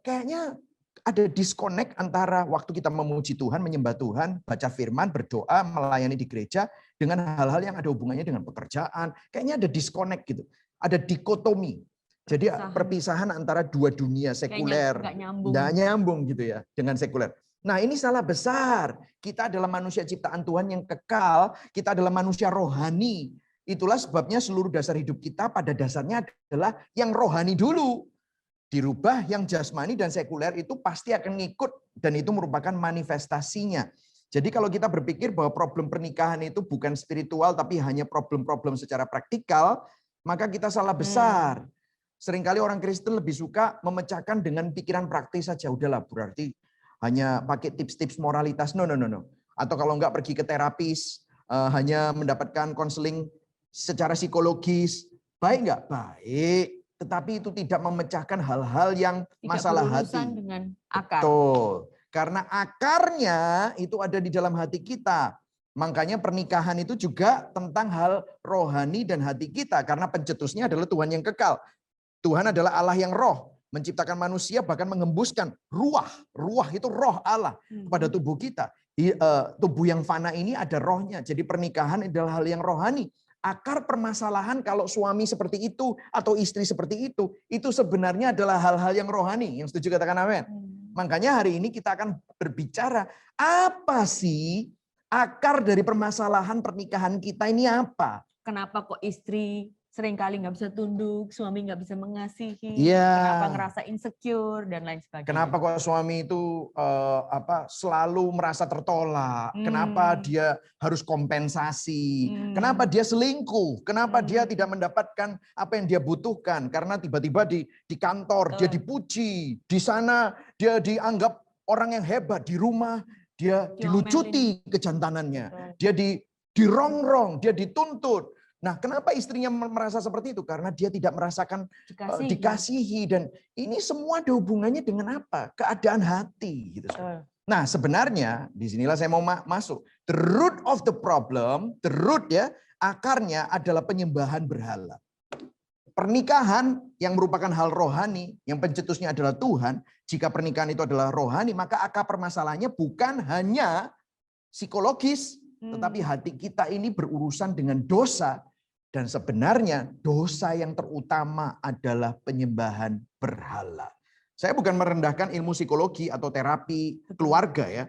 kayaknya ada disconnect antara waktu kita memuji Tuhan, menyembah Tuhan, baca firman, berdoa, melayani di gereja, dengan hal-hal yang ada hubungannya dengan pekerjaan. Kayaknya ada disconnect gitu. Ada dikotomi. Jadi perpisahan antara dua dunia sekuler. Nggak nyambung gitu ya dengan sekuler. Nah ini salah besar. Kita adalah manusia ciptaan Tuhan yang kekal. Kita adalah manusia rohani. Itulah sebabnya seluruh dasar hidup kita pada dasarnya adalah yang rohani dulu. Dirubah yang jasmani dan sekuler itu pasti akan ngikut dan itu merupakan manifestasinya. Jadi kalau kita berpikir bahwa problem pernikahan itu bukan spiritual tapi hanya problem-problem secara praktikal, maka kita salah besar. Seringkali orang Kristen lebih suka memecahkan dengan pikiran praktis saja. Udahlah berarti hanya pakai tips-tips moralitas. No. Atau kalau enggak pergi ke terapis, hanya mendapatkan konseling secara psikologis. Baik enggak? Baik. Tetapi itu tidak memecahkan hal-hal yang masalah hati. Dengan akar. Betul. Karena akarnya itu ada di dalam hati kita. Makanya pernikahan itu juga tentang hal rohani dan hati kita. Karena pencetusnya adalah Tuhan yang kekal. Tuhan adalah Allah yang roh. Menciptakan manusia bahkan mengembuskan ruah. Ruah itu roh Allah kepada tubuh kita. Tubuh yang fana ini ada rohnya. Jadi pernikahan adalah hal yang rohani. Akar permasalahan kalau suami seperti itu atau istri seperti itu sebenarnya adalah hal-hal yang rohani. Yang setuju katakan amin. Makanya hari ini kita akan berbicara apa sih akar dari permasalahan pernikahan kita ini apa? Kenapa kok istri seringkali nggak bisa tunduk, suami nggak bisa mengasihi, kenapa ngerasa insecure dan lain sebagainya. Kenapa kok suami itu selalu merasa tertolak? Kenapa dia harus kompensasi? Kenapa dia selingkuh? Kenapa dia tidak mendapatkan apa yang dia butuhkan? Karena tiba-tiba di kantor dia dipuji, di sana dia dianggap orang yang hebat, di rumah dia dilucuti kejantanannya, dia dirongrong, dia dituntut. Nah, kenapa istrinya merasa seperti itu? Karena dia tidak merasakan dikasihi, dan ini semua ada hubungannya dengan apa? Keadaan hati gitu. Nah, sebenarnya disinilah saya mau masuk. The root of the problem, the root ya, akarnya adalah penyembahan berhala. Pernikahan yang merupakan hal rohani, yang pencetusnya adalah Tuhan. Jika pernikahan itu adalah rohani, maka akar permasalahannya bukan hanya psikologis, tetapi hati kita ini berurusan dengan dosa. Dan sebenarnya dosa yang terutama adalah penyembahan berhala. Saya bukan merendahkan ilmu psikologi atau terapi keluarga ya,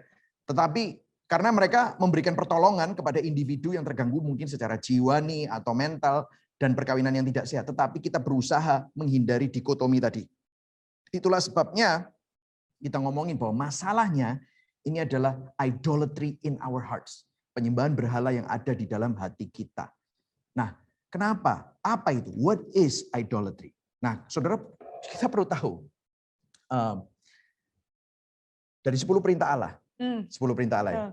tetapi karena mereka memberikan pertolongan kepada individu yang terganggu mungkin secara jiwani atau mental dan perkawinan yang tidak sehat, tetapi kita berusaha menghindari dikotomi tadi. Itulah sebabnya kita ngomongin bahwa masalahnya ini adalah idolatry in our hearts, penyembahan berhala yang ada di dalam hati kita. Nah, kenapa? Apa itu? What is idolatry? Nah, saudara, kita perlu tahu. Dari 10 perintah Allah. 10 perintah Allah ya.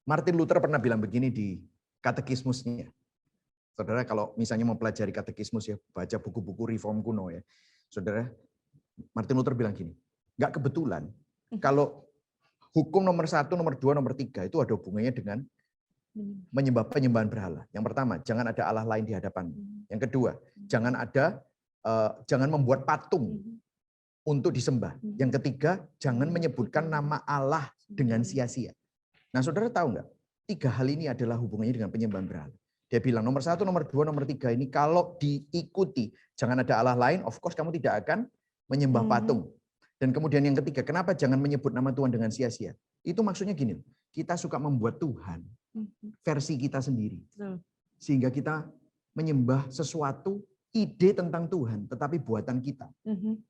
Martin Luther pernah bilang begini di katekismusnya. Saudara, kalau misalnya mau pelajari katekismus ya, baca buku-buku reform kuno ya. Saudara, Martin Luther bilang gini, nggak kebetulan kalau hukum nomor 1, nomor 2, nomor 3 itu ada hubungannya dengan menyembah penyembahan berhala. Yang pertama, jangan ada Allah lain di hadapanmu. Yang kedua, jangan membuat patung untuk disembah. Yang ketiga, jangan menyebutkan nama Allah dengan sia-sia. Nah, saudara tahu nggak? 3 hal ini adalah hubungannya dengan penyembahan berhala. Dia bilang nomor 1, nomor 2, nomor 3 ini kalau diikuti, jangan ada Allah lain, of course kamu tidak akan menyembah patung. Dan kemudian yang ketiga, kenapa jangan menyebut nama Tuhan dengan sia-sia? Itu maksudnya gini, kita suka membuat Tuhan versi kita sendiri. Sehingga kita menyembah sesuatu, ide tentang Tuhan, tetapi buatan kita.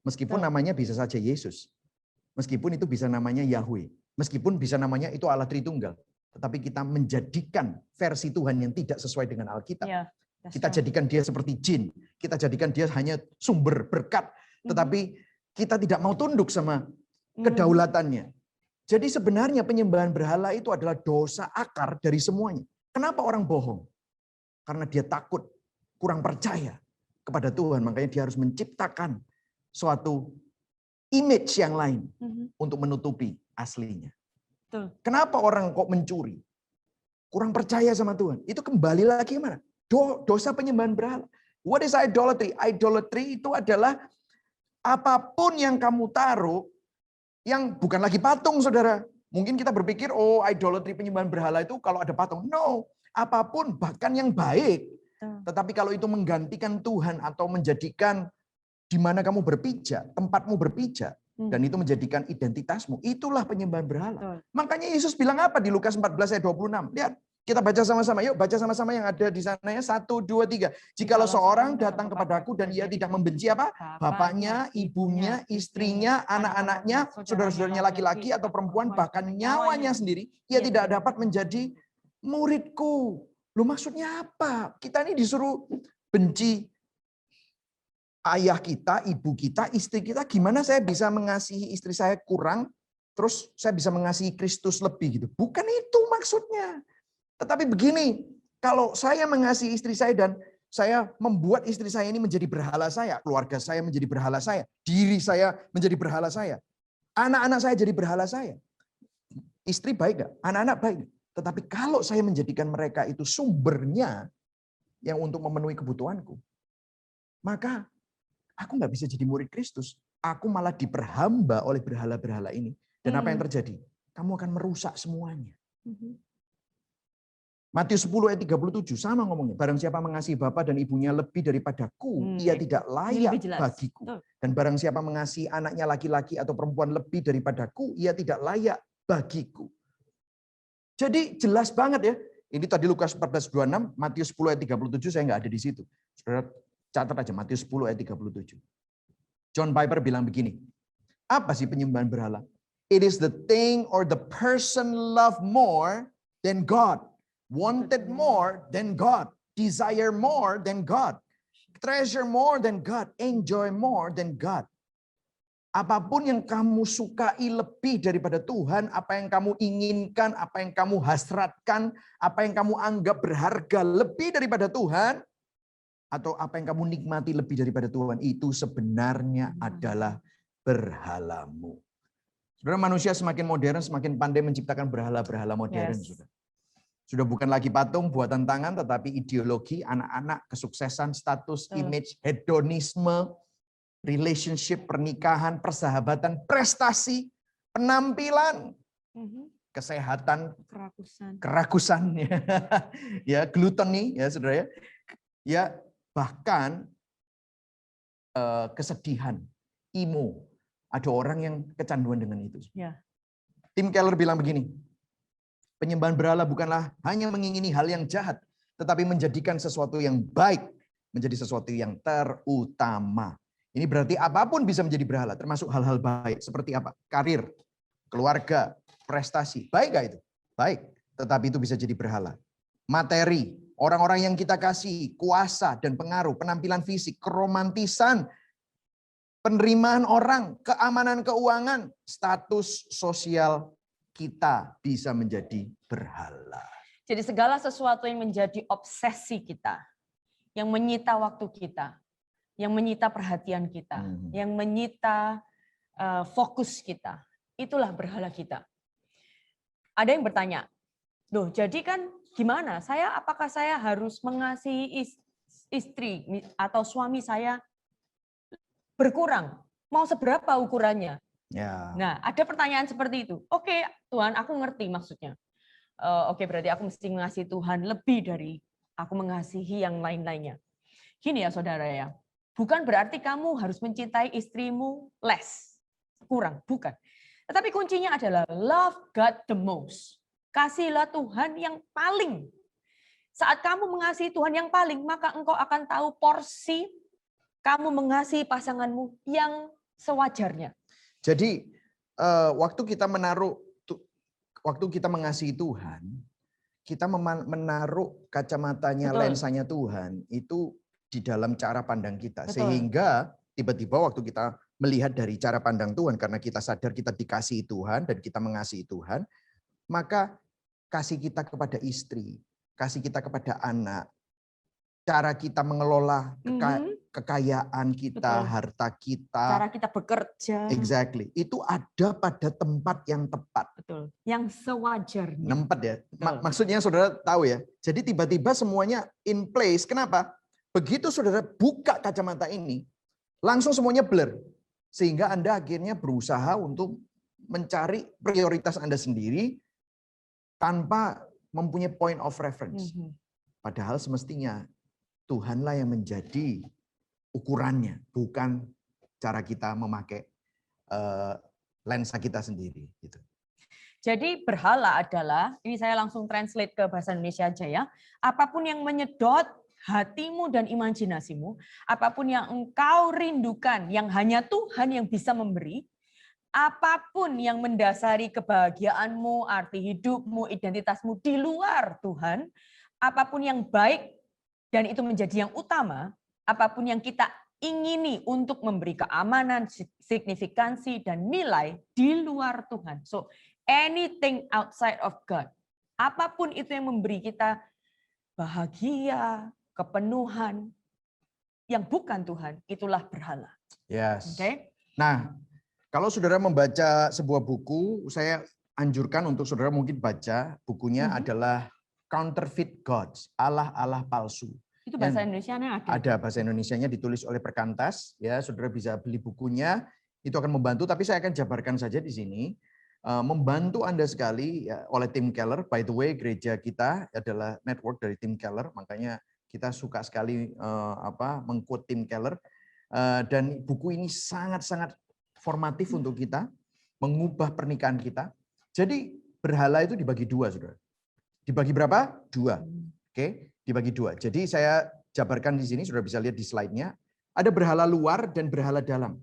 Meskipun namanya bisa saja Yesus. Meskipun itu bisa namanya Yahweh. Meskipun bisa namanya itu Allah Tritunggal. Tetapi kita menjadikan versi Tuhan yang tidak sesuai dengan Alkitab. Kita jadikan dia seperti jin. Kita jadikan dia hanya sumber berkat. Tetapi kita tidak mau tunduk sama kedaulatannya. Jadi sebenarnya penyembahan berhala itu adalah dosa akar dari semuanya. Kenapa orang bohong? Karena dia takut, kurang percaya kepada Tuhan. Makanya dia harus menciptakan suatu image yang lain untuk menutupi aslinya. Kenapa orang kok mencuri? Kurang percaya sama Tuhan. Itu kembali lagi mana? Dosa penyembahan berhala. What is idolatry? Idolatry itu adalah apapun yang kamu taruh yang bukan lagi patung, saudara. Mungkin kita berpikir, oh idolatry penyembahan berhala itu kalau ada patung. No, apapun bahkan yang baik. Tetapi kalau itu menggantikan Tuhan atau menjadikan di mana kamu berpijak, tempatmu berpijak, dan itu menjadikan identitasmu, itulah penyembahan berhala. Makanya Yesus bilang apa di Lukas 14 ayat 26? Lihat, kita baca sama-sama. Yuk baca sama-sama yang ada di sana ya. 1, 2, 3. Jikalau seorang datang kepadaku dan ia tidak membenci apa? Bapaknya, ibunya, istrinya, anak-anaknya, saudara-saudaranya laki-laki atau perempuan, bahkan nyawanya sendiri, ia tidak dapat menjadi muridku. Loh, maksudnya apa? Kita ini disuruh benci ayah kita, ibu kita, istri kita. Gimana saya bisa mengasihi istri saya kurang, terus saya bisa mengasihi Kristus lebih gitu? Bukan itu maksudnya. Tetapi begini, kalau saya mengasihi istri saya dan saya membuat istri saya ini menjadi berhala saya, keluarga saya menjadi berhala saya, diri saya menjadi berhala saya, anak-anak saya jadi berhala saya. Istri baik gak? Anak-anak baik. Tetapi kalau saya menjadikan mereka itu sumbernya yang untuk memenuhi kebutuhanku, maka aku nggak bisa jadi murid Kristus. Aku malah diperhamba oleh berhala-berhala ini. Dan apa yang terjadi? Kamu akan merusak semuanya. Matius 10 ayat 37 sama ngomongnya. Barang siapa mengasihi bapa dan ibunya lebih daripadaku, ia tidak layak bagiku. Dan barang siapa mengasihi anaknya laki-laki atau perempuan lebih daripadaku, ia tidak layak bagiku. Jadi jelas banget ya. Ini tadi Lukas 14:26, Matius 10 ayat 37 saya nggak ada di situ. Saudara catat aja Matius 10 ayat 37. John Piper bilang begini. Apa sih penyembahan berhala? It is the thing or the person loved more than God. Wanted more than God, desire more than God, treasure more than God, enjoy more than God. Apapun yang kamu sukai lebih daripada Tuhan, apa yang kamu inginkan, apa yang kamu hasratkan, apa yang kamu anggap berharga lebih daripada Tuhan, atau apa yang kamu nikmati lebih daripada Tuhan, itu sebenarnya adalah berhalamu. Saudara, manusia semakin modern, semakin pandai menciptakan berhala-berhala modern. Yes. Sudah bukan lagi patung buatan tangan, tetapi ideologi, anak-anak, kesuksesan, status, image, hedonisme, relationship, pernikahan, persahabatan, prestasi, penampilan, kesehatan, kerakusan, ya, gluttony, ya saudara ya, ya bahkan kesedihan, emo. Ada orang yang kecanduan dengan itu. Ya. Tim Keller bilang begini, penyembahan berhala bukanlah hanya mengingini hal yang jahat, tetapi menjadikan sesuatu yang baik menjadi sesuatu yang terutama. Ini berarti apapun bisa menjadi berhala, termasuk hal-hal baik. Seperti apa? Karir, keluarga, prestasi. Baik gak itu? Baik, tetapi itu bisa jadi berhala. Materi, orang-orang yang kita kasih, kuasa dan pengaruh, penampilan fisik, keromantisan, penerimaan orang, keamanan keuangan, status sosial kita bisa menjadi berhala. Jadi segala sesuatu yang menjadi obsesi kita, yang menyita waktu kita, yang menyita perhatian kita, yang menyita fokus kita, itulah berhala kita. Ada yang bertanya, loh jadi kan gimana? Apakah saya harus mengasihi istri atau suami saya berkurang? Mau seberapa ukurannya? Ya. Nah, ada pertanyaan seperti itu. Oke, Tuhan, aku ngerti maksudnya. Oke, berarti aku mesti mengasihi Tuhan lebih dari aku mengasihi yang lain-lainnya. Gini ya, saudara ya. Bukan berarti kamu harus mencintai istrimu less, kurang, bukan. Tetapi kuncinya adalah love God the most. Kasihlah Tuhan yang paling. Saat kamu mengasihi Tuhan yang paling, maka engkau akan tahu porsi kamu mengasihi pasanganmu yang sewajarnya. Jadi waktu kita mengasihi Tuhan, kita menaruh kacamatanya, lensanya Tuhan itu di dalam cara pandang kita. Betul. Sehingga tiba-tiba waktu kita melihat dari cara pandang Tuhan, karena kita sadar kita dikasihi Tuhan dan kita mengasihi Tuhan, maka kasih kita kepada istri, kasih kita kepada anak, cara kita mengelola kekayaan kita, betul, harta kita, cara kita bekerja. Exactly. Itu ada pada tempat yang tepat. Betul. Yang sewajarnya. Tempat ya. Maksudnya saudara tahu ya. Jadi tiba-tiba semuanya in place. Kenapa? Begitu saudara buka kacamata ini, langsung semuanya blur. Sehingga Anda akhirnya berusaha untuk mencari prioritas Anda sendiri tanpa mempunyai point of reference. Padahal semestinya Tuhanlah yang menjadi ukurannya, bukan cara kita memakai lensa kita sendiri. Gitu. Jadi berhala adalah, ini saya langsung translate ke bahasa Indonesia aja ya, apapun yang menyedot hatimu dan imajinasimu, apapun yang engkau rindukan, yang hanya Tuhan yang bisa memberi, apapun yang mendasari kebahagiaanmu, arti hidupmu, identitasmu di luar Tuhan, apapun yang baik dan itu menjadi yang utama, apapun yang kita ingini untuk memberi keamanan, signifikansi, dan nilai di luar Tuhan. So, anything outside of God, apapun itu yang memberi kita bahagia, kepenuhan, yang bukan Tuhan, itulah berhala. Yes. Okay? Nah, kalau saudara membaca sebuah buku, saya anjurkan untuk saudara mungkin baca bukunya adalah Counterfeit Gods, Allah-Allah palsu. Itu bahasa Indonesianya ada. Ada bahasa Indonesianya ditulis oleh Perkantas, ya saudara bisa beli bukunya, itu akan membantu. Tapi saya akan jabarkan saja di sini, membantu Anda sekali ya, oleh Tim Keller. By the way, gereja kita adalah network dari Tim Keller, makanya kita suka sekali meng-quote Tim Keller. Dan buku ini sangat-sangat formatif untuk kita, mengubah pernikahan kita. Jadi berhala itu dibagi dua, saudara. Dibagi berapa? Dua. Oke. Dibagi dua. Jadi saya jabarkan di sini, sudah bisa lihat di slide-nya. Ada berhala luar dan berhala dalam.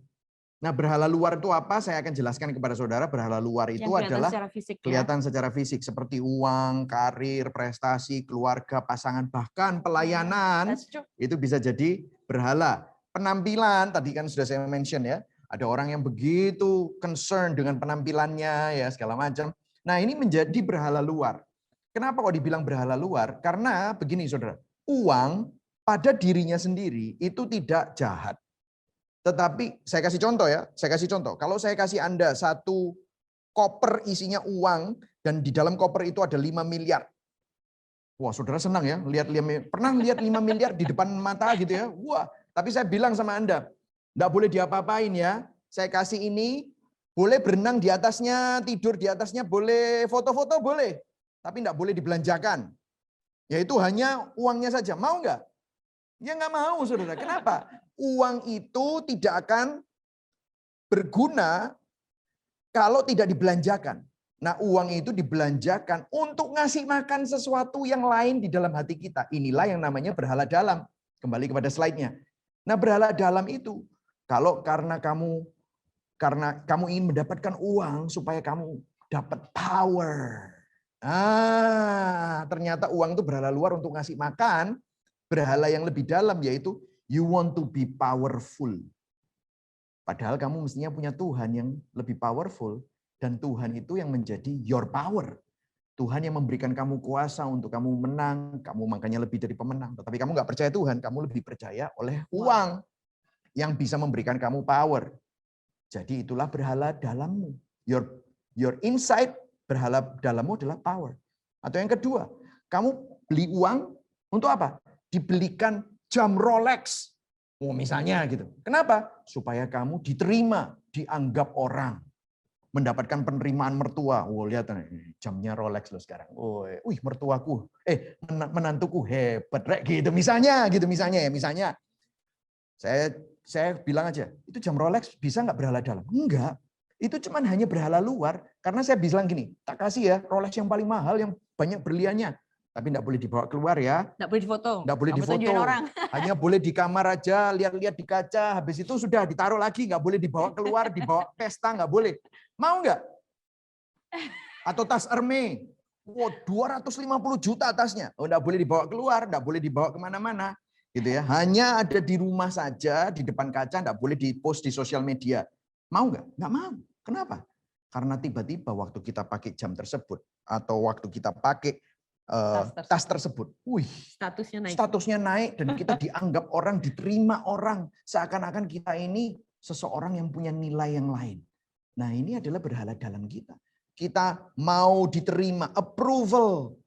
Nah, berhala luar itu apa? Saya akan jelaskan kepada saudara. Berhala luar itu adalah kelihatan secara fisik. Seperti uang, karir, prestasi, keluarga, pasangan, bahkan pelayanan. Itu bisa jadi berhala. Penampilan, tadi kan sudah saya mention ya. Ada orang yang begitu concern dengan penampilannya, ya segala macam. Nah, ini menjadi berhala luar. Kenapa kok dibilang berhala luar? Karena begini saudara, uang pada dirinya sendiri itu tidak jahat. Tetapi saya kasih contoh ya, Kalau saya kasih Anda satu koper isinya uang dan di dalam koper itu ada 5 miliar. Wah, saudara senang ya, pernah lihat 5 miliar di depan mata gitu ya? Wah, tapi saya bilang sama Anda, enggak boleh diapa-apain ya. Saya kasih ini, boleh berenang di atasnya, tidur di atasnya, boleh foto-foto boleh, tapi enggak boleh dibelanjakan. Yaitu hanya uangnya saja. Mau enggak? Ya enggak mau, saudara. Kenapa? Uang itu tidak akan berguna kalau tidak dibelanjakan. Nah, uang itu dibelanjakan untuk ngasih makan sesuatu yang lain di dalam hati kita. Inilah yang namanya berhala dalam. Kembali kepada slide-nya. Nah, berhala dalam itu, kalau karena kamu ingin mendapatkan uang supaya kamu dapat power. Ternyata uang itu berhala luar untuk ngasih makan. Berhala yang lebih dalam yaitu you want to be powerful. Padahal kamu mestinya punya Tuhan yang lebih powerful. Dan Tuhan itu yang menjadi your power. Tuhan yang memberikan kamu kuasa untuk kamu menang. Kamu makanya lebih dari pemenang. Tetapi kamu nggak percaya Tuhan. Kamu lebih percaya oleh uang yang bisa memberikan kamu power. Jadi itulah berhala dalammu. Your inside, berhala dalammu adalah power. Atau yang kedua, kamu beli uang untuk apa? Dibelikan jam Rolex. Misalnya gitu. Kenapa? Supaya kamu diterima, dianggap orang. Mendapatkan penerimaan mertua. Lihat jamnya Rolex loh sekarang. Mertuaku, menantuku hebat rek gitu. Misalnya. Saya bilang aja, itu jam Rolex bisa nggak berhala dalam? Enggak. Itu cuman hanya berhala luar. Karena saya bilang gini, tak kasih ya Rolex yang paling mahal, yang banyak berliannya. Tapi enggak boleh dibawa keluar ya. Enggak boleh difoto. Enggak boleh difoto. Hanya boleh di kamar aja, lihat-lihat di kaca. Habis itu sudah ditaruh lagi, enggak boleh dibawa keluar, dibawa pesta, enggak boleh. Mau enggak? Atau tas Hermes. 250 juta tasnya. Enggak boleh dibawa keluar, enggak boleh dibawa kemana-mana. Gitu ya. Hanya ada di rumah saja, di depan kaca, enggak boleh di-post di sosial media. Mau enggak? Enggak mau. Kenapa? Karena tiba-tiba waktu kita pakai jam tersebut, atau waktu kita pakai tas tersebut. Statusnya naik dan kita dianggap orang, diterima orang. Seakan-akan kita ini seseorang yang punya nilai yang lain. Nah, ini adalah berhala dalam kita. Kita mau diterima, approval.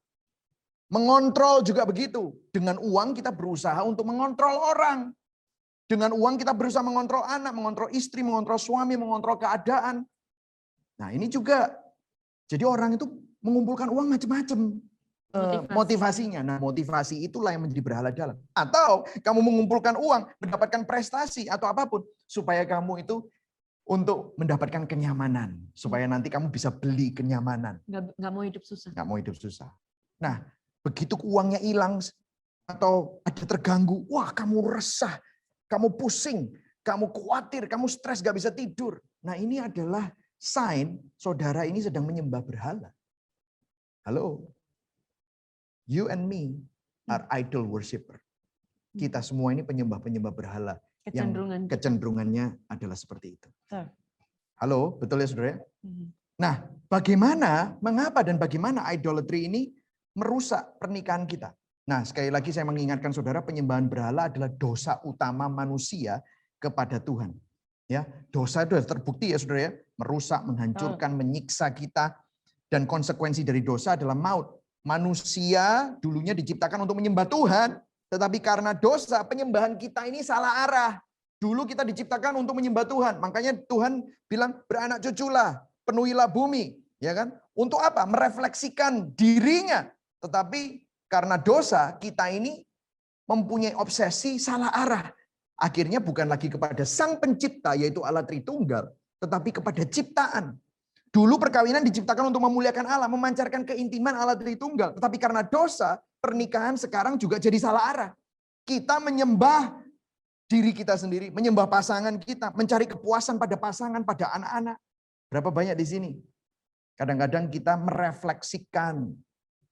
Mengontrol juga begitu. Dengan uang kita berusaha untuk mengontrol orang. Dengan uang kita berusaha mengontrol anak, mengontrol istri, mengontrol suami, mengontrol keadaan. Nah, ini juga. Jadi orang itu mengumpulkan uang macam-macam. Motivasinya. Nah, motivasi itulah yang menjadi berhala dalam. Atau kamu mengumpulkan uang, mendapatkan prestasi atau apapun supaya kamu itu untuk mendapatkan kenyamanan, supaya nanti kamu bisa beli kenyamanan. Nggak mau hidup susah. Nggak mau hidup susah. Nah, begitu uangnya hilang atau ada terganggu, wah kamu resah, kamu pusing, kamu khawatir, kamu stres, nggak bisa tidur. Nah, ini adalah sign saudara ini sedang menyembah berhala. Halo. You and me are idol worshiper. Kita semua ini penyembah-penyembah berhala. Yang kecenderungannya adalah seperti itu. Halo, betul ya saudara? Nah, mengapa dan bagaimana idolatry ini merusak pernikahan kita? Nah, sekali lagi saya mengingatkan saudara, penyembahan berhala adalah dosa utama manusia kepada Tuhan. Ya, dosa itu terbukti ya saudara ya, merusak, menghancurkan, menyiksa kita, dan konsekuensi dari dosa adalah maut. Manusia dulunya diciptakan untuk menyembah Tuhan, tetapi karena dosa penyembahan kita ini salah arah. Dulu kita diciptakan untuk menyembah Tuhan, makanya Tuhan bilang beranak cuculah, penuhilah bumi, ya kan? Untuk apa? Merefleksikan dirinya. Tetapi karena dosa kita ini mempunyai obsesi salah arah. Akhirnya bukan lagi kepada Sang Pencipta yaitu Allah Tritunggal, tetapi kepada ciptaan. Dulu perkawinan diciptakan untuk memuliakan Allah, memancarkan keintiman Allah Tritunggal. Tetapi karena dosa, pernikahan sekarang juga jadi salah arah. Kita menyembah diri kita sendiri, menyembah pasangan kita, mencari kepuasan pada pasangan, pada anak-anak. Berapa banyak di sini? Kadang-kadang kita merefleksikan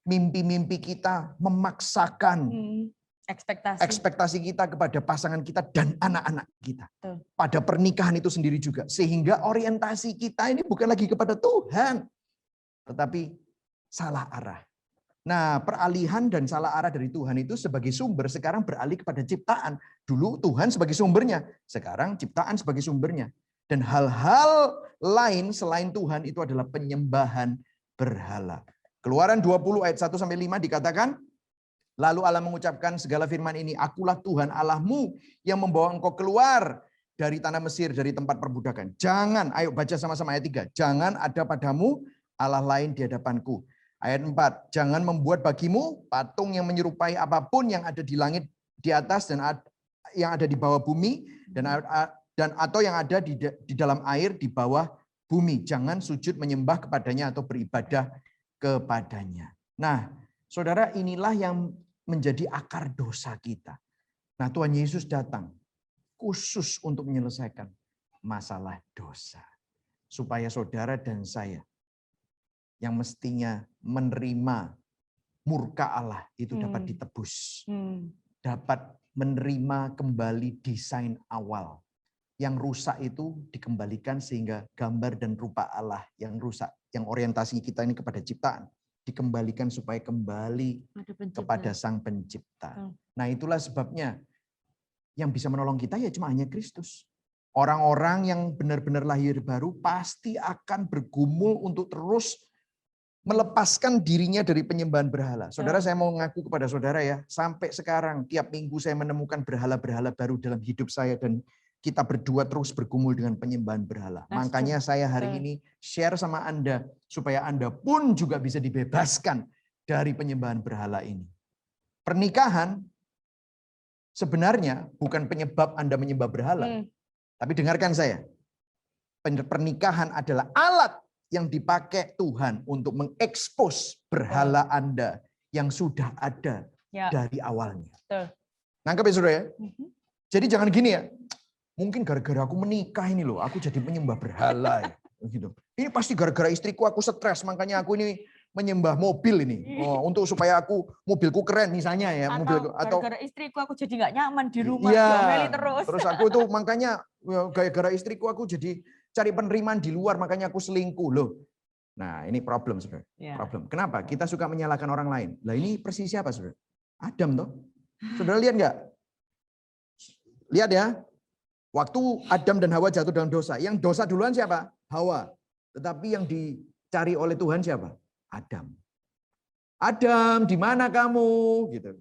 mimpi-mimpi kita, memaksakan ekspektasi kita kepada pasangan kita dan anak-anak kita. Pada pernikahan itu sendiri juga. Sehingga orientasi kita ini bukan lagi kepada Tuhan. Tetapi salah arah. Nah, peralihan dan salah arah dari Tuhan itu sebagai sumber sekarang beralih kepada ciptaan. Dulu Tuhan sebagai sumbernya, sekarang ciptaan sebagai sumbernya. Dan hal-hal lain selain Tuhan itu adalah penyembahan berhala. Keluaran 20 ayat 1-5 dikatakan, lalu Allah mengucapkan segala firman ini, akulah Tuhan Allahmu yang membawa engkau keluar dari tanah Mesir, dari tempat perbudakan. Jangan, ayo baca sama-sama ayat 3. Jangan ada padamu Allah lain di hadapanku. Ayat 4, jangan membuat bagimu patung yang menyerupai apapun yang ada di langit di atas dan yang ada di bawah bumi dan atau yang ada di dalam air di bawah bumi. Jangan sujud menyembah kepadanya atau beribadah kepadanya. Nah, saudara, inilah yang menjadi akar dosa kita. Nah, Tuhan Yesus datang khusus untuk menyelesaikan masalah dosa. Supaya saudara dan saya yang mestinya menerima murka Allah itu dapat ditebus. Dapat menerima kembali desain awal. Yang rusak itu dikembalikan sehingga gambar dan rupa Allah yang rusak, yang orientasi kita ini kepada ciptaan, dikembalikan supaya kembali kepada Sang Pencipta. Nah, itulah sebabnya yang bisa menolong kita ya cuma hanya Kristus. Orang-orang yang benar-benar lahir baru pasti akan bergumul untuk terus melepaskan dirinya dari penyembahan berhala. Saudara, saya mau mengaku kepada saudara ya, sampai sekarang tiap minggu saya menemukan berhala-berhala baru dalam hidup saya dan kita berdua terus bergumul dengan penyembahan berhala. Makanya saya hari ini share sama Anda supaya Anda pun juga bisa dibebaskan dari penyembahan berhala ini. Pernikahan sebenarnya bukan penyebab Anda menyembah berhala. Tapi dengarkan saya. Pernikahan adalah alat yang dipakai Tuhan untuk mengekspos berhala Anda yang sudah ada dari awalnya. Nangkep ya saudara ya? Jadi jangan gini ya, mungkin gara-gara aku menikah ini loh, aku jadi menyembah berhala ya. Gitu. Ini pasti gara-gara istriku aku stres, makanya aku ini menyembah mobil ini. Untuk supaya mobilku keren misalnya ya. Atau gara-gara istriku aku jadi nggak nyaman di rumah, iya, diomeli terus. Terus aku tuh makanya gara-gara istriku aku jadi cari penerimaan di luar, makanya aku selingkuh loh. Nah, ini problem, saudara. Problem. Kenapa? Kita suka menyalahkan orang lain. Lah ini persis siapa, saudara? Adam toh. Saudara lihat nggak? Lihat ya. Waktu Adam dan Hawa jatuh dalam dosa, yang dosa duluan siapa? Hawa. Tetapi yang dicari oleh Tuhan siapa? Adam. Adam, di mana kamu? Gitu.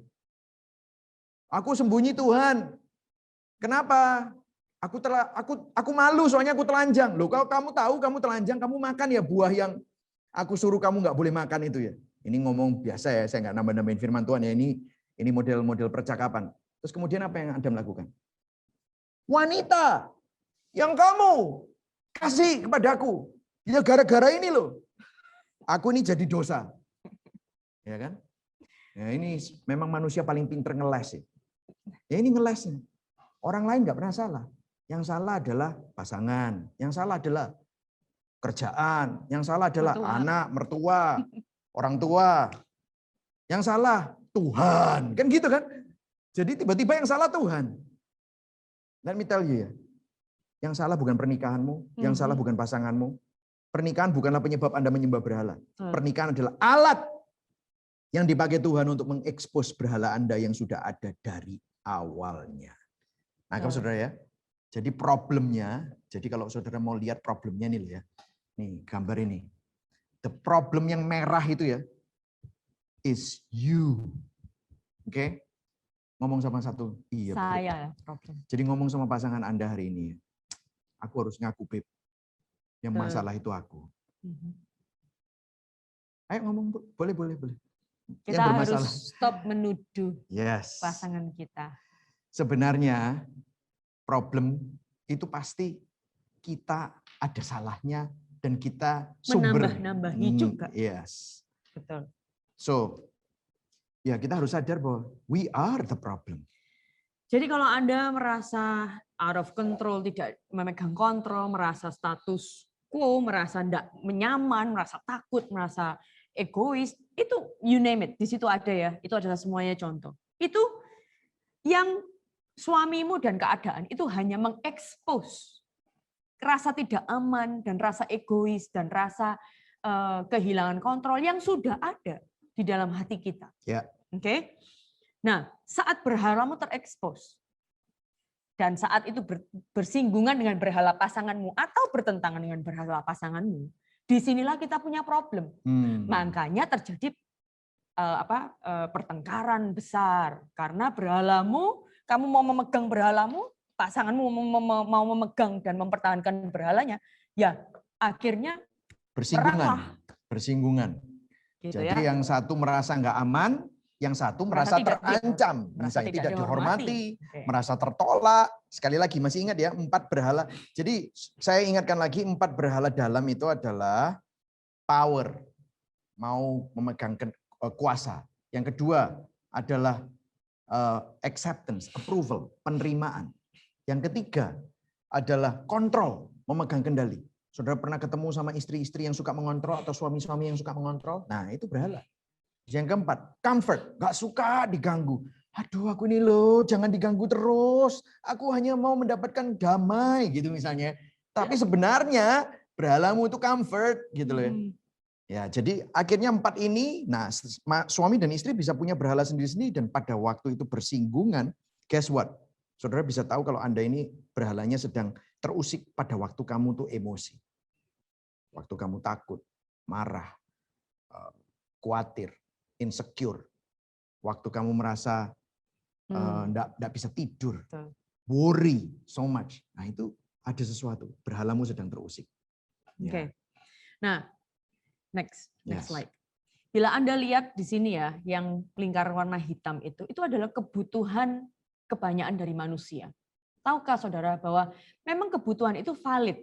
Aku sembunyi Tuhan. Kenapa? Aku malu soalnya aku telanjang. Loh, kalau kamu tahu kamu telanjang, kamu makan ya buah yang aku suruh kamu nggak boleh makan itu ya. Ini ngomong biasa ya, saya nggak nambah-nambahin firman Tuhan ya. Ini model-model percakapan. Terus kemudian apa yang Adam lakukan? Wanita yang kamu kasih kepadaku, ya gara-gara ini loh. Aku ini jadi dosa. Ya kan? Ya ini memang manusia paling pinter ngeles. Ya ini ngeles. Orang lain nggak pernah salah. Yang salah adalah pasangan, yang salah adalah kerjaan, yang salah adalah anak, mertua, orang tua. Yang salah Tuhan, kan gitu kan? Jadi tiba-tiba yang salah Tuhan. Let me tell you ya, yang salah bukan pernikahanmu, yang salah bukan pasanganmu. Pernikahan bukanlah penyebab Anda menyembah berhala. Pernikahan adalah alat yang dipakai Tuhan untuk mengekspos berhala Anda yang sudah ada dari awalnya. Nah, kalau saudara ya, jadi problemnya, jadi kalau saudara mau lihat problemnya nih loh ya. Nih gambar ini. The problem yang merah itu ya, is you. Oke? Ngomong sama satu, iya. Saya problem. Jadi ngomong sama pasangan Anda hari ini, aku harus ngaku Beb, yang masalah itu aku. Ayo ngomong, boleh. Kita harus stop menuduh pasangan kita. Sebenarnya problem itu pasti kita ada salahnya dan kita menambah-nambahi juga. Yes. Betul. So, ya kita harus sadar bahwa we are the problem. Jadi kalau Anda merasa out of control, tidak memegang kontrol, merasa status quo, merasa tidak nyaman, merasa takut, merasa egois, itu you name it, di situ ada ya. Itu adalah semuanya contoh. Itu yang suamimu dan keadaan itu hanya mengekspos rasa tidak aman dan rasa egois dan rasa kehilangan kontrol yang sudah ada di di dalam hati kita. Ya. Oke. Nah, saat berhalamu terekspos dan saat itu bersinggungan dengan berhala pasanganmu atau bertentangan dengan berhala pasanganmu, disinilah kita punya problem. Makanya terjadi pertengkaran besar karena berhalamu, kamu mau memegang berhalamu, pasanganmu mau memegang dan mempertahankan berhalanya, ya akhirnya bersinggungan. Gitu jadi ya. yang satu merasa nggak aman, yang satu merasa terancam, misalnya tidak dihormati, merasa tertolak. Sekali lagi masih ingat ya, 4 berhala. Jadi saya ingatkan lagi, 4 berhala dalam itu adalah power, mau memegang kuasa. Yang kedua adalah acceptance, approval, penerimaan. Yang ketiga adalah kontrol, memegang kendali. Saudara pernah ketemu sama istri-istri yang suka mengontrol atau suami-suami yang suka mengontrol? Nah, itu berhala. Yang keempat, comfort, gak suka diganggu. Aduh, aku ini loh, jangan diganggu terus. Aku hanya mau mendapatkan damai gitu misalnya. Tapi sebenarnya berhalamu itu comfort gitu loh ya. Ya, jadi akhirnya 4 ini, nah suami dan istri bisa punya berhala sendiri-sendiri dan pada waktu itu bersinggungan, guess what? Saudara bisa tahu kalau Anda ini berhalanya sedang terusik pada waktu kamu tuh emosi. Waktu kamu takut, marah, khawatir, insecure. Waktu kamu merasa enggak bisa tidur, worry so much. Nah, itu ada sesuatu, berhalamu sedang terusik. Oke. Nah, next slide. Bila Anda lihat di sini ya, yang lingkaran warna hitam itu adalah kebutuhan kebanyakan dari manusia. Tahukah saudara bahwa memang kebutuhan itu valid?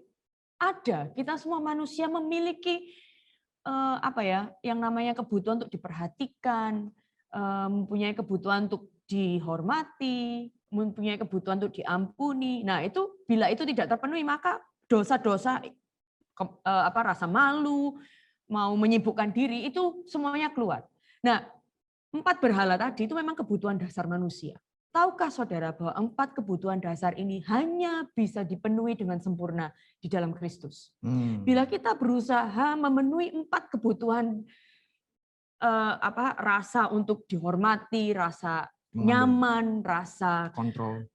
Ada, kita semua manusia memiliki yang namanya kebutuhan untuk diperhatikan, mempunyai kebutuhan untuk dihormati, mempunyai kebutuhan untuk diampuni. Nah, itu bila itu tidak terpenuhi maka dosa-dosa, rasa malu, mau menyibukkan diri itu semuanya keluar. Nah, 4 berhala tadi itu memang kebutuhan dasar manusia. Tahukah saudara bahwa 4 kebutuhan dasar ini hanya bisa dipenuhi dengan sempurna di dalam Kristus? Bila kita berusaha memenuhi 4 kebutuhan, rasa untuk dihormati, rasa nyaman, rasa kontrol,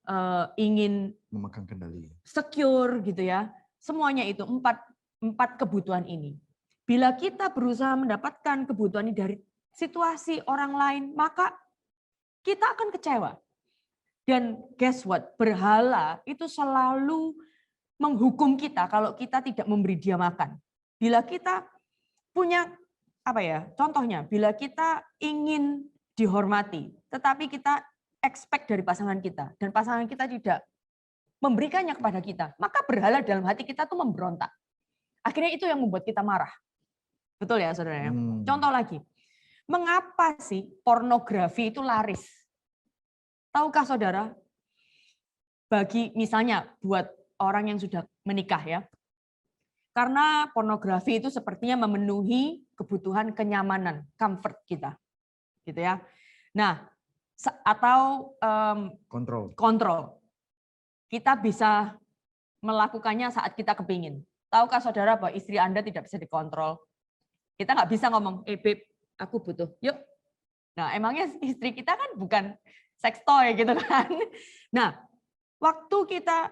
ingin memegang kendali, secure gitu ya, semuanya itu 4 kebutuhan ini. Bila kita berusaha mendapatkan kebutuhan ini dari situasi orang lain, maka kita akan kecewa. Dan guess what? Berhala itu selalu menghukum kita kalau kita tidak memberi dia makan. Bila kita punya contohnya, bila kita ingin dihormati, tetapi kita expect dari pasangan kita, dan pasangan kita tidak memberikannya kepada kita, maka berhala dalam hati kita tuh memberontak. Akhirnya itu yang membuat kita marah. Betul ya, saudara? Contoh lagi, mengapa sih pornografi itu laris? Tahukah saudara, bagi misalnya buat orang yang sudah menikah ya, karena pornografi itu sepertinya memenuhi kebutuhan kenyamanan, comfort kita, gitu ya. Nah, atau kontrol. Kita bisa melakukannya saat kita kepingin. Tahukah saudara bahwa istri Anda tidak bisa dikontrol? Kita nggak bisa ngomong, babe, aku butuh, yuk. Nah, emangnya istri kita kan bukan sex toy gitu kan. Nah, waktu kita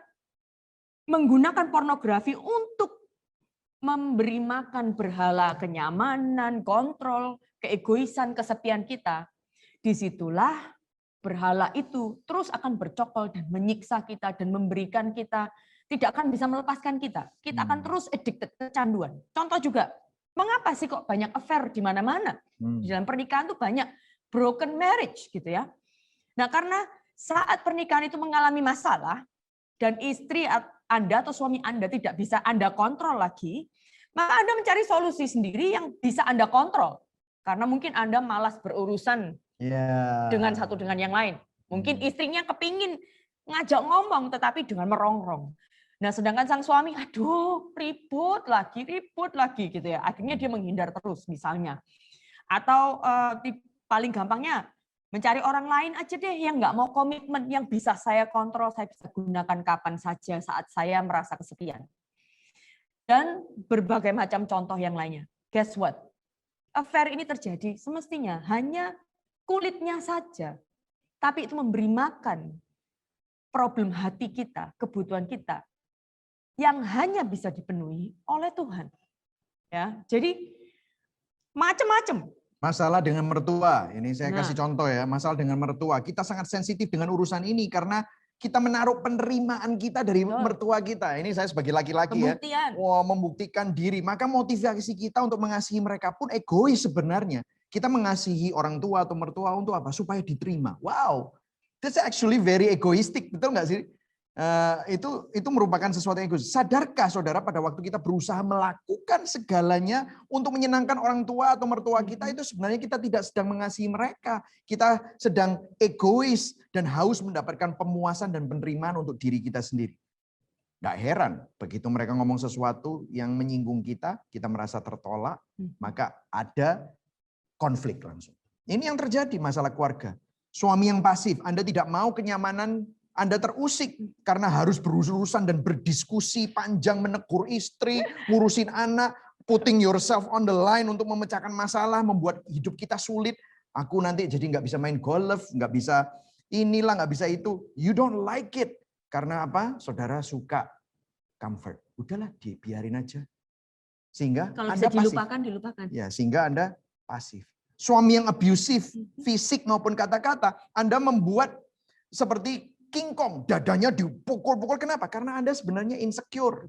menggunakan pornografi untuk memberi makan berhala kenyamanan, kontrol, keegoisan, kesepian kita, disitulah berhala itu terus akan bercokol dan menyiksa kita dan memberikan kita, tidak akan bisa melepaskan kita. Kita akan terus addicted, kecanduan. Contoh juga, mengapa sih kok banyak affair di mana-mana? Di dalam pernikahan tuh banyak broken marriage gitu ya. Nah, karena saat pernikahan itu mengalami masalah dan istri Anda atau suami Anda tidak bisa Anda kontrol lagi, maka Anda mencari solusi sendiri yang bisa Anda kontrol. Karena mungkin Anda malas berurusan dengan satu dengan yang lain. Mungkin istrinya kepingin ngajak ngomong tetapi dengan merongrong. Nah, sedangkan sang suami, aduh, ribut lagi gitu ya. Akhirnya dia menghindar terus misalnya. Atau paling gampangnya mencari orang lain aja deh yang nggak mau komitmen, yang bisa saya kontrol, saya bisa gunakan kapan saja saat saya merasa kesepian. Dan berbagai macam contoh yang lainnya. Guess what? affair ini terjadi, semestinya hanya kulitnya saja, tapi itu memberi makan problem hati kita, kebutuhan kita, yang hanya bisa dipenuhi oleh Tuhan. Ya, jadi macam-macam. Masalah dengan mertua, ini saya kasih Nah. contoh ya, masalah dengan mertua. Kita sangat sensitif dengan urusan ini karena kita menaruh penerimaan kita dari mertua kita. Ini saya sebagai laki-laki ya. Pembuktian. Wah, membuktikan diri. Maka motivasi kita untuk mengasihi mereka pun egois sebenarnya. Kita mengasihi orang tua atau mertua untuk apa? Supaya diterima. Wow, that's actually very egoistic, betul nggak sih? Itu merupakan sesuatu yang egois. Sadarkah saudara pada waktu kita berusaha melakukan segalanya untuk menyenangkan orang tua atau mertua kita, itu sebenarnya kita tidak sedang mengasihi mereka. Kita sedang egois dan haus mendapatkan pemuasan dan penerimaan untuk diri kita sendiri. Nggak heran begitu mereka ngomong sesuatu yang menyinggung kita merasa tertolak, maka ada konflik langsung. Ini yang terjadi masalah keluarga. Suami yang pasif, Anda tidak mau kenyamanan Anda terusik karena harus berurusan dan berdiskusi panjang, menegur istri, ngurusin anak, putting yourself on the line untuk memecahkan masalah, membuat hidup kita sulit. Aku nanti jadi nggak bisa main golf, nggak bisa inilah, nggak bisa itu. You don't like it. Karena apa? Saudara suka comfort. Udahlah, dibiarin aja. Sehingga kalau Anda bisa dilupakan, pasif. dilupakan. Ya, sehingga Anda pasif. Suami yang abusif, fisik maupun kata-kata, Anda membuat seperti King Kong, dadanya dipukul-pukul. Kenapa? Karena Anda sebenarnya insecure.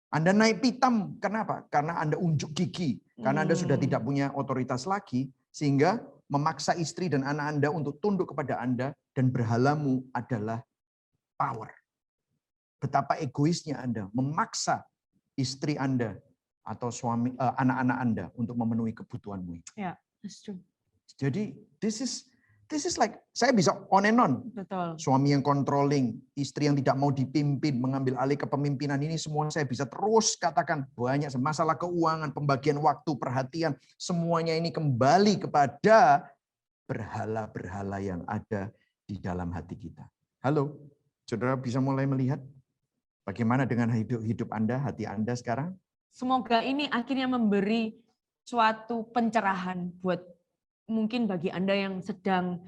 Anda naik pitam. Kenapa? Karena Anda unjuk gigi. Karena Anda sudah tidak punya otoritas lagi, sehingga memaksa istri dan anak Anda untuk tunduk kepada Anda, dan berhalamu adalah power. Betapa egoisnya Anda memaksa istri Anda atau suami anak-anak Anda untuk memenuhi kebutuhanmu. Ya, that's true. Jadi this is like, saya bisa on and on. Betul. Suami yang controlling, istri yang tidak mau dipimpin, mengambil alih kepemimpinan, ini semua saya bisa terus katakan banyak masalah keuangan, pembagian waktu, perhatian, semuanya ini kembali kepada berhala-berhala yang ada di dalam hati kita. Halo, saudara bisa mulai melihat bagaimana dengan hidup Anda, hati Anda sekarang? Semoga ini akhirnya memberi suatu pencerahan buat mungkin bagi Anda yang sedang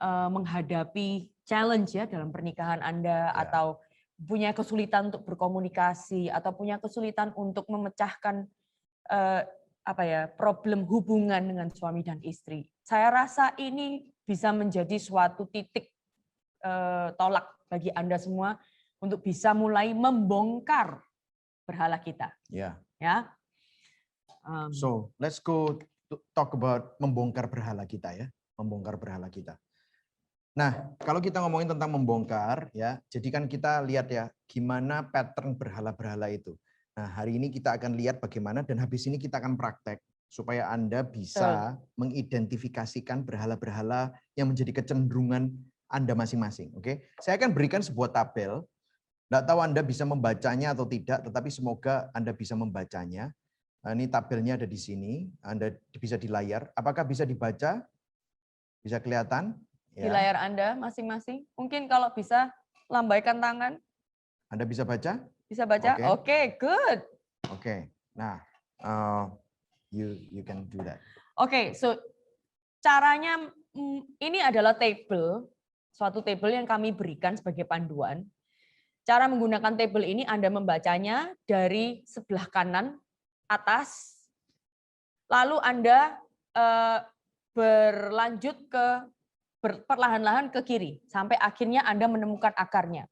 menghadapi challenge ya dalam pernikahan Anda, atau punya kesulitan untuk berkomunikasi, atau punya kesulitan untuk memecahkan problem hubungan dengan suami dan istri. Saya rasa ini bisa menjadi suatu titik tolak bagi Anda semua untuk bisa mulai membongkar berhala kita. Ya. So let's go to talk about membongkar berhala kita ya, membongkar berhala kita. Nah, kalau kita ngomongin tentang membongkar ya, jadi kan kita lihat ya gimana pattern berhala-berhala itu. Nah, hari ini kita akan lihat bagaimana, dan habis ini kita akan praktek supaya Anda bisa mengidentifikasikan berhala-berhala yang menjadi kecenderungan Anda masing-masing. Oke, saya akan berikan sebuah tabel. Nggak tahu Anda bisa membacanya atau tidak, tetapi semoga Anda bisa membacanya. Nah, ini tabelnya ada di sini, Anda bisa di layar. Apakah bisa dibaca? Bisa kelihatan? Di layar Anda masing-masing. Mungkin kalau bisa lambaikan tangan. Anda bisa baca? Bisa baca? Oke, good. Oke, nah you can do that. Oke, so caranya ini adalah table, suatu table yang kami berikan sebagai panduan. Cara menggunakan table ini Anda membacanya dari sebelah kanan atas, lalu Anda berlanjut perlahan-lahan ke kiri sampai akhirnya Anda menemukan akarnya.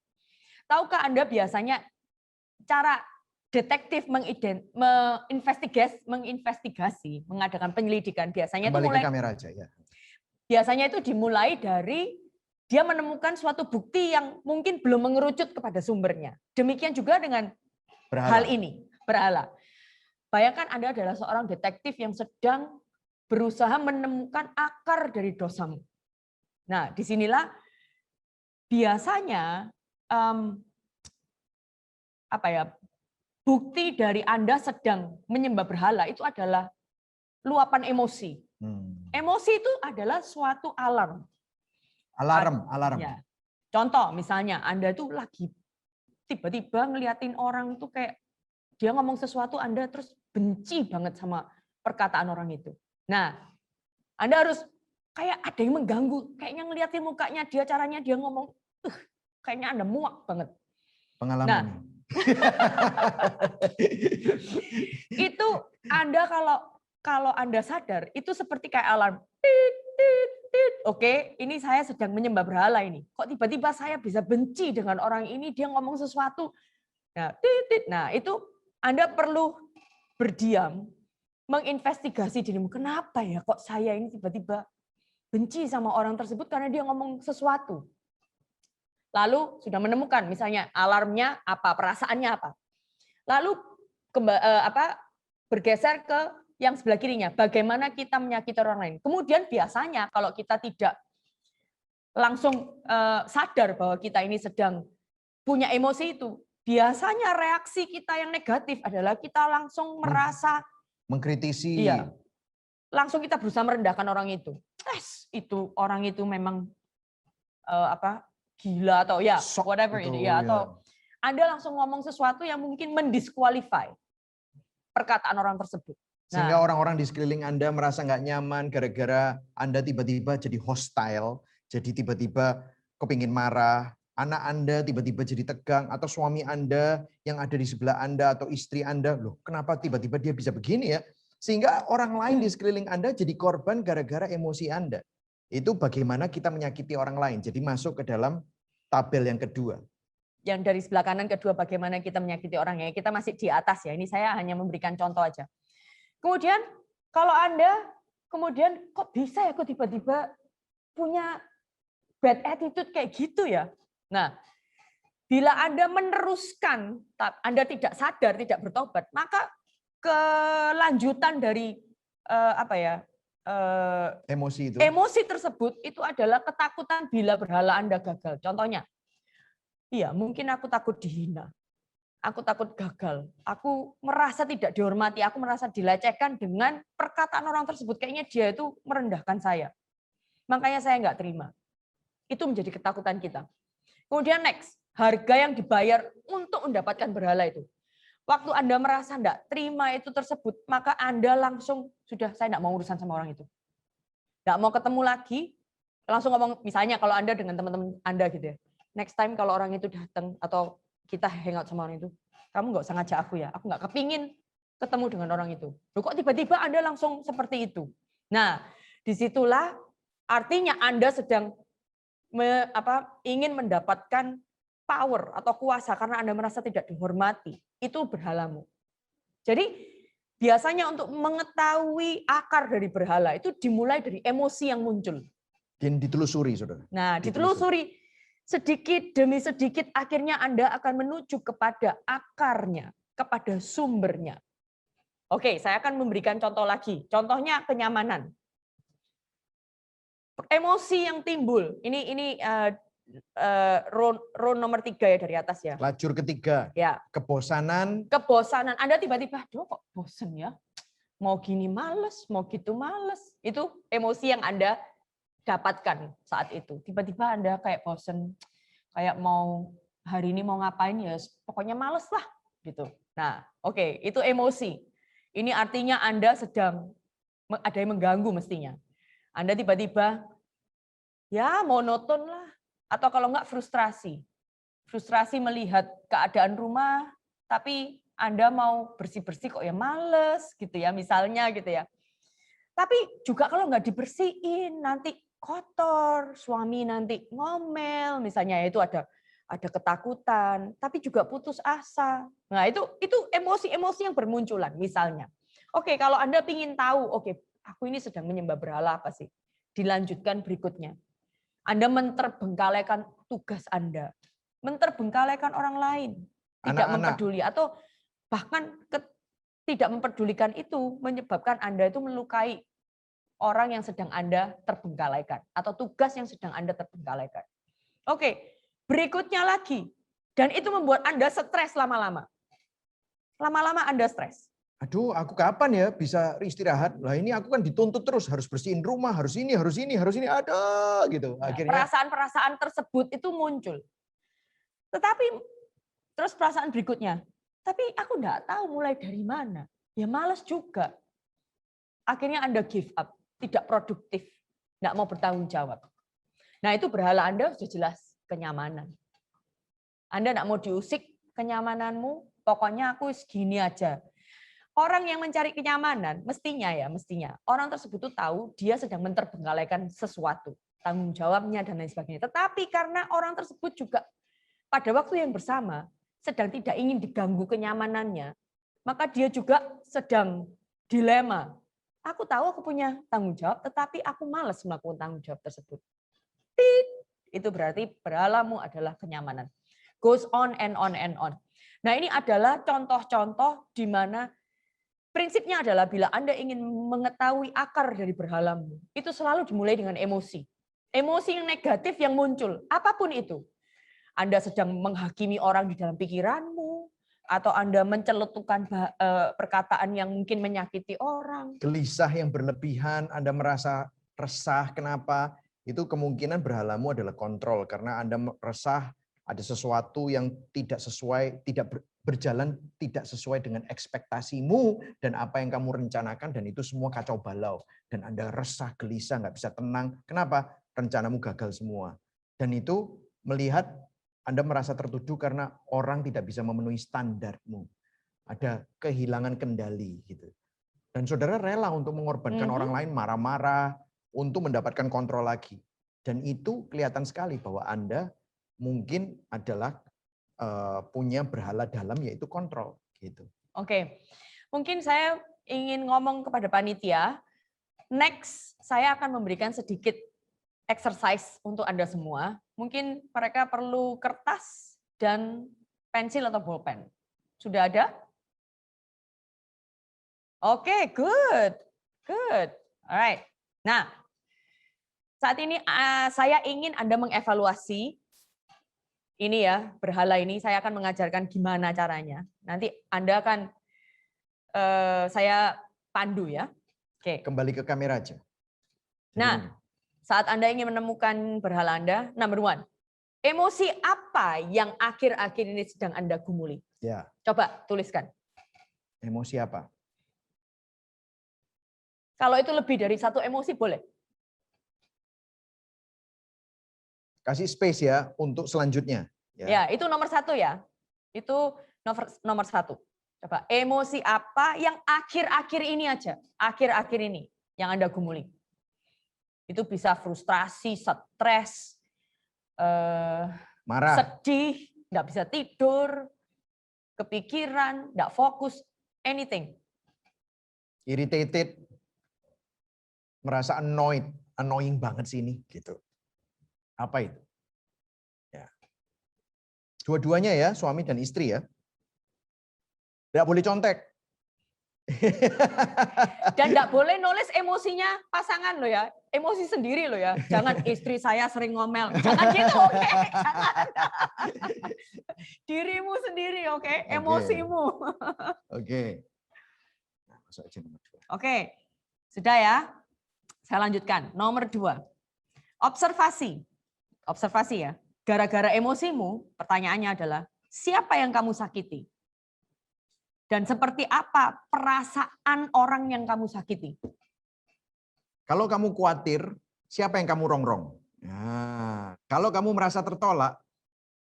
Tahukah Anda biasanya cara detektif menginvestigasi, mengadakan penyelidikan biasanya Kembali itu mulai ke kamera aja ya. Biasanya itu dimulai dari dia menemukan suatu bukti yang mungkin belum mengerucut kepada sumbernya. Demikian juga dengan hal ini, berhala. Bayangkan Anda adalah seorang detektif yang sedang berusaha menemukan akar dari dosamu. Nah, disinilah biasanya bukti dari Anda sedang menyembah berhala itu adalah luapan emosi. Emosi itu adalah suatu alarm. Alarm. Ya. Contoh misalnya Anda tuh lagi tiba-tiba ngeliatin orang itu kayak dia ngomong sesuatu, Anda terus benci banget sama perkataan orang itu. Nah, Anda harus kayak ada yang mengganggu, kayaknya ngeliatin mukanya dia, caranya dia ngomong, kayaknya Anda muak banget. Pengalaman. Nah, itu Anda kalau Anda sadar, itu seperti kayak alarm. Tit, tit, tit. Oke, ini saya sedang menyembah berhala ini. Kok tiba-tiba saya bisa benci dengan orang ini, dia ngomong sesuatu. Nah, tit, tit. Nah, itu Anda perlu berdiam, menginvestigasi dirimu. Kenapa ya kok saya ini tiba-tiba benci sama orang tersebut karena dia ngomong sesuatu. Lalu sudah menemukan misalnya alarmnya apa, perasaannya apa. Lalu bergeser ke yang sebelah kirinya, bagaimana kita menyakiti orang lain. Kemudian biasanya kalau kita tidak langsung sadar bahwa kita ini sedang punya emosi itu, biasanya reaksi kita yang negatif adalah kita langsung merasa mengkritisi. Iya. Langsung kita berusaha merendahkan orang itu. Itu orang itu memang gila atau ya whatever itu ya, atau Anda langsung ngomong sesuatu yang mungkin mendisqualify perkataan orang tersebut. Sehingga orang-orang di sekeliling Anda merasa nggak nyaman gara-gara Anda tiba-tiba jadi hostile, jadi tiba-tiba kepingin marah, anak Anda tiba-tiba jadi tegang, atau suami Anda yang ada di sebelah Anda atau istri Anda, loh kenapa tiba-tiba dia bisa begini ya? Sehingga orang lain di sekeliling Anda jadi korban gara-gara emosi Anda. Itu bagaimana kita menyakiti orang lain. Jadi masuk ke dalam tabel yang kedua. Yang dari sebelah kanan kedua, bagaimana kita menyakiti orang ya. Kita masih di atas ya. Ini saya hanya memberikan contoh aja. Kemudian kalau Anda kemudian kok bisa ya kok tiba-tiba punya bad attitude kayak gitu ya. Nah, bila Anda meneruskan, Anda tidak sadar, tidak bertobat, maka kelanjutan dari emosi tersebut itu adalah ketakutan bila berhala Anda gagal. Contohnya, iya mungkin aku takut dihina, aku takut gagal, aku merasa tidak dihormati, aku merasa dilecehkan dengan perkataan orang tersebut. Kayaknya dia itu merendahkan saya, makanya saya nggak terima. Itu menjadi ketakutan kita. Kemudian next, harga yang dibayar untuk mendapatkan berhala itu. Waktu Anda merasa tidak terima itu tersebut, maka Anda langsung, sudah saya tidak mau urusan sama orang itu. Tidak mau ketemu lagi, langsung ngomong, misalnya kalau Anda dengan teman-teman Anda gitu ya, next time kalau orang itu datang, atau kita hangout sama orang itu, kamu nggak usah ngajak aku ya, aku nggak kepingin ketemu dengan orang itu. Loh, kok tiba-tiba Anda langsung seperti itu? Nah, disitulah artinya Anda sedang ingin mendapatkan power atau kuasa karena Anda merasa tidak dihormati, itu berhalamu. Jadi biasanya untuk mengetahui akar dari berhala itu dimulai dari emosi yang muncul. Dan ditelusuri, saudara. Nah, ditelusuri sedikit demi sedikit, akhirnya Anda akan menuju kepada akarnya, kepada sumbernya. Oke, saya akan memberikan contoh lagi. Contohnya kenyamanan. Emosi yang timbul, ini row nomor 3 ya dari atas ya. Lajur ketiga. Ya. Kebosanan. Kebosanan. Anda tiba-tiba, aduh kok bosen ya. Mau gini males, mau gitu males. Itu emosi yang Anda dapatkan saat itu. Tiba-tiba Anda kayak bosen, kayak mau hari ini mau ngapain ya, pokoknya males lah gitu. Nah, oke, itu emosi. Ini artinya Anda sedang ada yang mengganggu mestinya. Anda tiba-tiba ya monoton lah, atau kalau enggak frustrasi. Frustrasi melihat keadaan rumah, tapi Anda mau bersih-bersih kok ya males gitu ya, misalnya gitu ya. Tapi juga kalau nggak dibersihin nanti kotor, suami nanti ngomel, misalnya itu ada ketakutan, tapi juga putus asa. Nah, itu emosi-emosi yang bermunculan misalnya. Oke, kalau Anda ingin tahu, oke, aku ini sedang menyembah berhala apa sih? Dilanjutkan berikutnya. Anda menterbengkalaikan tugas Anda, menterbengkalaikan orang lain, tidak mempeduli, atau bahkan tidak mempedulikan itu menyebabkan Anda itu melukai orang yang sedang Anda terbengkalaikan, atau tugas yang sedang Anda terbengkalaikan. Oke, berikutnya lagi, dan itu membuat Anda stres lama-lama. Lama-lama Anda stres. Aduh, aku kapan ya bisa istirahat? Lah ini aku kan dituntut terus, harus bersihin rumah, harus ini, ada gitu. Akhirnya perasaan-perasaan tersebut itu muncul. Tetapi terus perasaan berikutnya, tapi aku enggak tahu mulai dari mana. Ya males juga. akhirnya Anda give up, tidak produktif, nggak mau bertanggung jawab. Nah itu berhala Anda sudah jelas kenyamanan. Anda nggak mau diusik kenyamananmu, pokoknya aku segini aja. Orang yang mencari kenyamanan, mestinya orang tersebut tuh tahu dia sedang menterbengkalaikan sesuatu, tanggung jawabnya dan lain sebagainya. Tetapi karena orang tersebut juga pada waktu yang bersama sedang tidak ingin diganggu kenyamanannya, maka dia juga sedang dilema. Aku tahu aku punya tanggung jawab, tetapi aku malas melakukan tanggung jawab tersebut. Itu berarti berhalamu adalah kenyamanan. Goes on and on and on. Nah ini adalah contoh-contoh di mana prinsipnya adalah bila Anda ingin mengetahui akar dari berhalamu, itu selalu dimulai dengan emosi. Emosi yang negatif yang muncul, apapun itu. Anda sedang menghakimi orang di dalam pikiranmu, atau Anda menceletukan perkataan yang mungkin menyakiti orang. Gelisah yang berlebihan, Anda merasa resah, kenapa? Itu kemungkinan berhalamu adalah kontrol, karena Anda resah, ada sesuatu yang tidak sesuai, tidak berjalan tidak sesuai dengan ekspektasimu dan apa yang kamu rencanakan, dan itu semua kacau balau. Dan Anda resah, gelisah, nggak bisa tenang. Kenapa? Rencanamu gagal semua. Dan itu melihat Anda merasa tertuduh karena orang tidak bisa memenuhi standarmu. Ada kehilangan kendali gitu. Dan saudara rela untuk mengorbankan orang lain, marah-marah, untuk mendapatkan kontrol lagi. Dan itu kelihatan sekali bahwa Anda mungkin adalah punya berhala dalam, yaitu kontrol. Gitu. Oke, mungkin saya ingin ngomong kepada panitia. Next, saya akan memberikan sedikit exercise untuk Anda semua. Mungkin mereka perlu kertas dan pensil atau bolpen. Sudah ada? Oke, good. Alright. Nah, saat ini saya ingin Anda mengevaluasi ini ya, berhala ini. Saya akan mengajarkan gimana caranya. Nanti Anda akan saya pandu ya. Oke. Kembali ke kamera aja. Nah, saat Anda ingin menemukan berhala Anda, number one, emosi apa yang akhir-akhir ini sedang Anda gumuli? Ya. Coba tuliskan. Emosi apa? Kalau itu lebih dari satu emosi boleh. Kasih space ya untuk selanjutnya. Ya, itu nomor satu ya. Itu nomor satu. Coba, emosi apa yang akhir-akhir ini aja, akhir-akhir ini yang Anda gumuli? Itu bisa frustrasi, stres, marah, sedih, nggak bisa tidur, kepikiran, nggak fokus, anything. Irritated, merasa annoying banget sih ini, gitu. Apa itu? Ya. Dua-duanya ya, suami dan istri ya. Tidak boleh contek. Dan nggak boleh nulis emosinya pasangan lo ya, emosi sendiri lo ya. Jangan istri saya sering ngomel, jangan gitu, oke? Jangan. Dirimu sendiri, oke? Emosimu. Oke. Nah, masuk aja nomor 2. Oke, sudah ya. Saya lanjutkan. Nomor 2, observasi. Observasi ya. Gara-gara emosimu, pertanyaannya adalah, siapa yang kamu sakiti? Dan seperti apa perasaan orang yang kamu sakiti? Kalau kamu khawatir, siapa yang kamu rongrong? Nah, kalau kamu merasa tertolak,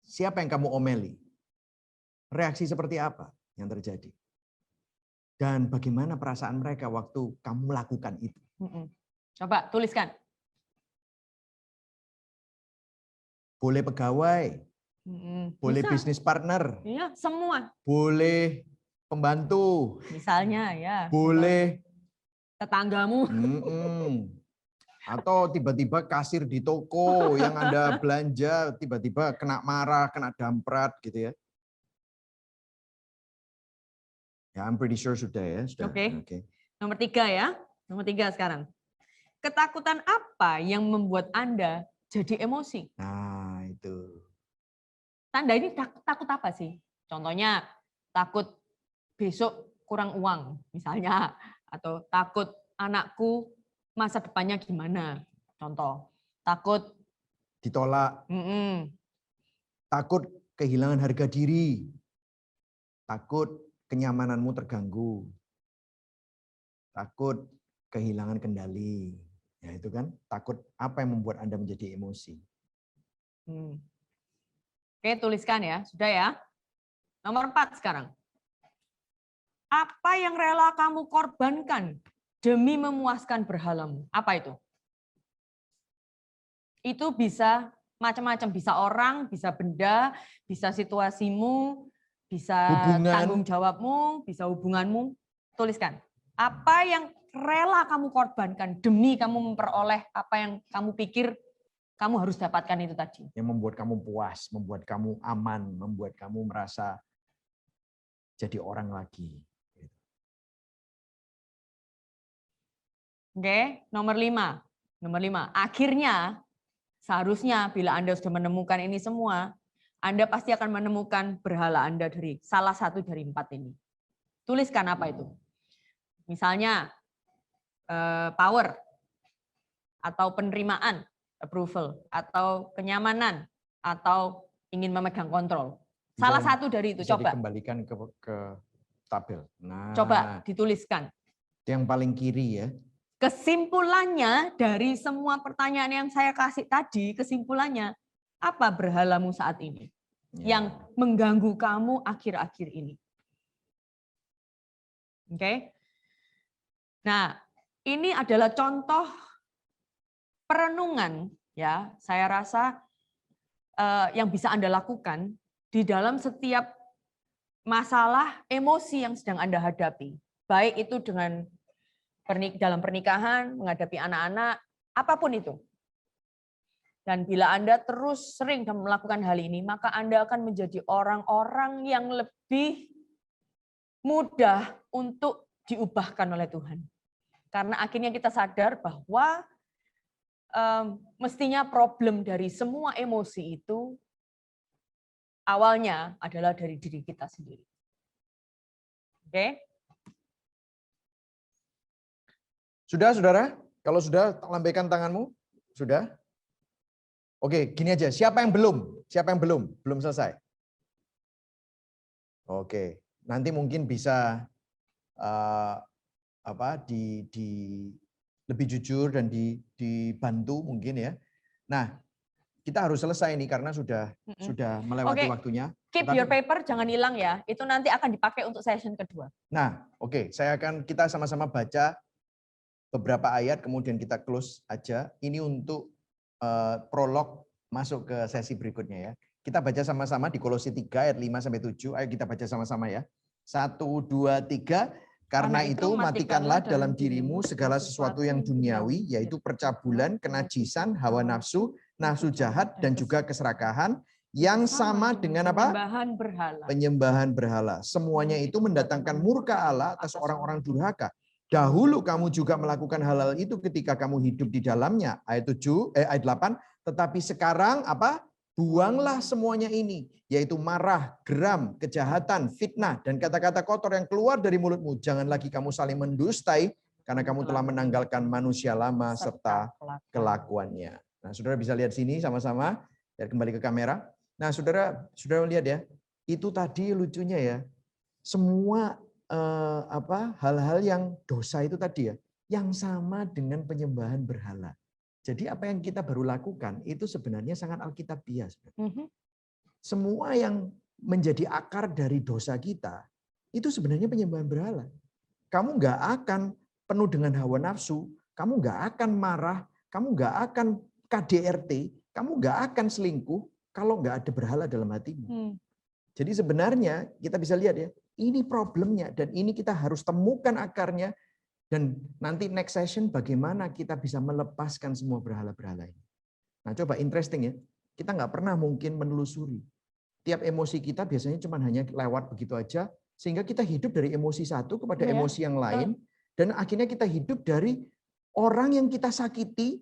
siapa yang kamu omeli? Reaksi seperti apa yang terjadi? Dan bagaimana perasaan mereka waktu kamu melakukan itu? Coba tuliskan. Boleh pegawai, boleh bisa. bisnis partner, Iya, semua. boleh pembantu, misalnya ya. Boleh tetanggamu. Atau tiba-tiba kasir di toko yang Anda belanja tiba-tiba kena marah, kena damprat gitu ya. Ya, I'm pretty sure sudah ya. Oke. Nomor 3 ya. Nomor 3 sekarang. Ketakutan apa yang membuat Anda jadi emosi? Nah, itu. Tanda ini takut apa sih? Contohnya takut besok kurang uang misalnya, atau takut anakku masa depannya gimana? Contoh, takut ditolak. Takut kehilangan harga diri. Takut kenyamananmu terganggu. Takut kehilangan kendali. Ya itu kan takut apa yang membuat Anda menjadi emosi. Oke, tuliskan ya. Sudah ya. Nomor 4 sekarang. Apa yang rela kamu korbankan demi memuaskan berhalamu? Apa itu? Itu bisa macam-macam, bisa orang, bisa benda, bisa situasimu, bisa tanggung jawabmu, bisa hubunganmu. Tuliskan. Apa yang rela kamu korbankan demi kamu memperoleh apa yang kamu pikir kamu harus dapatkan itu tadi. Yang membuat kamu puas, membuat kamu aman, membuat kamu merasa jadi orang lagi. Oke, nomor 5. Nomor 5. Akhirnya, seharusnya bila Anda sudah menemukan ini semua, Anda pasti akan menemukan berhala Anda dari salah satu dari 4 ini. Tuliskan apa itu. Misalnya, power, atau penerimaan, approval, atau kenyamanan, atau ingin memegang kontrol. Salah satu dari itu, coba. Dikembalikan ke tabel. Nah, coba dituliskan. Yang paling kiri ya. Kesimpulannya dari semua pertanyaan yang saya kasih tadi, kesimpulannya, apa berhalamu saat ini? Yang mengganggu kamu akhir-akhir ini. Oke? Nah, ini adalah contoh perenungan, ya. Saya rasa yang bisa Anda lakukan di dalam setiap masalah emosi yang sedang Anda hadapi. Baik itu dalam pernikahan, menghadapi anak-anak, apapun itu. Dan bila Anda terus sering melakukan hal ini, maka Anda akan menjadi orang-orang yang lebih mudah untuk diubahkan oleh Tuhan. Karena akhirnya kita sadar bahwa mestinya problem dari semua emosi itu awalnya adalah dari diri kita sendiri. Oke? Sudah, saudara? Kalau sudah, lambaikan tanganmu. Sudah? Oke, gini aja. Siapa yang belum? Siapa yang belum? Belum selesai. Oke, nanti mungkin bisa lebih jujur dan dibantu mungkin ya. Nah, kita harus selesai ini karena sudah melewati waktunya. Keep your paper, jangan hilang ya. Itu nanti akan dipakai untuk session kedua. Nah, oke, kita sama-sama baca beberapa ayat, kemudian kita close aja. Ini untuk prolog masuk ke sesi berikutnya ya. Kita baca sama-sama di Kolose 3 ayat 5-7. Ayo kita baca sama-sama ya. 1, 2, 3. Karena itu matikanlah dalam dirimu segala sesuatu yang duniawi, yaitu percabulan, kenajisan, hawa nafsu, nafsu jahat, dan juga keserakahan, yang sama dengan apa? Penyembahan berhala. Semuanya itu mendatangkan murka Allah atas orang-orang durhaka. Dahulu kamu juga melakukan hal-hal itu ketika kamu hidup di dalamnya. Ayat 8. Tetapi sekarang apa? Buanglah semuanya ini, yaitu marah, geram, kejahatan, fitnah, dan kata-kata kotor yang keluar dari mulutmu. Jangan lagi kamu saling mendustai, karena kamu telah menanggalkan manusia lama serta kelakuannya. Nah, saudara bisa lihat sini sama-sama. Lihat kembali ke kamera. Nah, saudara lihat ya. Itu tadi lucunya ya. Semua hal-hal yang dosa itu tadi ya, yang sama dengan penyembahan berhala. Jadi apa yang kita baru lakukan itu sebenarnya sangat alkitabiah. Semua yang menjadi akar dari dosa kita itu sebenarnya penyembahan berhala. Kamu nggak akan penuh dengan hawa nafsu, kamu nggak akan marah, kamu nggak akan KDRT, kamu nggak akan selingkuh kalau nggak ada berhala dalam hatimu. Jadi sebenarnya kita bisa lihat ya, ini problemnya dan ini kita harus temukan akarnya. Dan nanti next session bagaimana kita bisa melepaskan semua berhala-berhala ini. Nah coba interesting ya, kita nggak pernah mungkin menelusuri. Tiap emosi kita biasanya cuma hanya lewat begitu aja, sehingga kita hidup dari emosi satu kepada emosi yang lain, dan akhirnya kita hidup dari orang yang kita sakiti,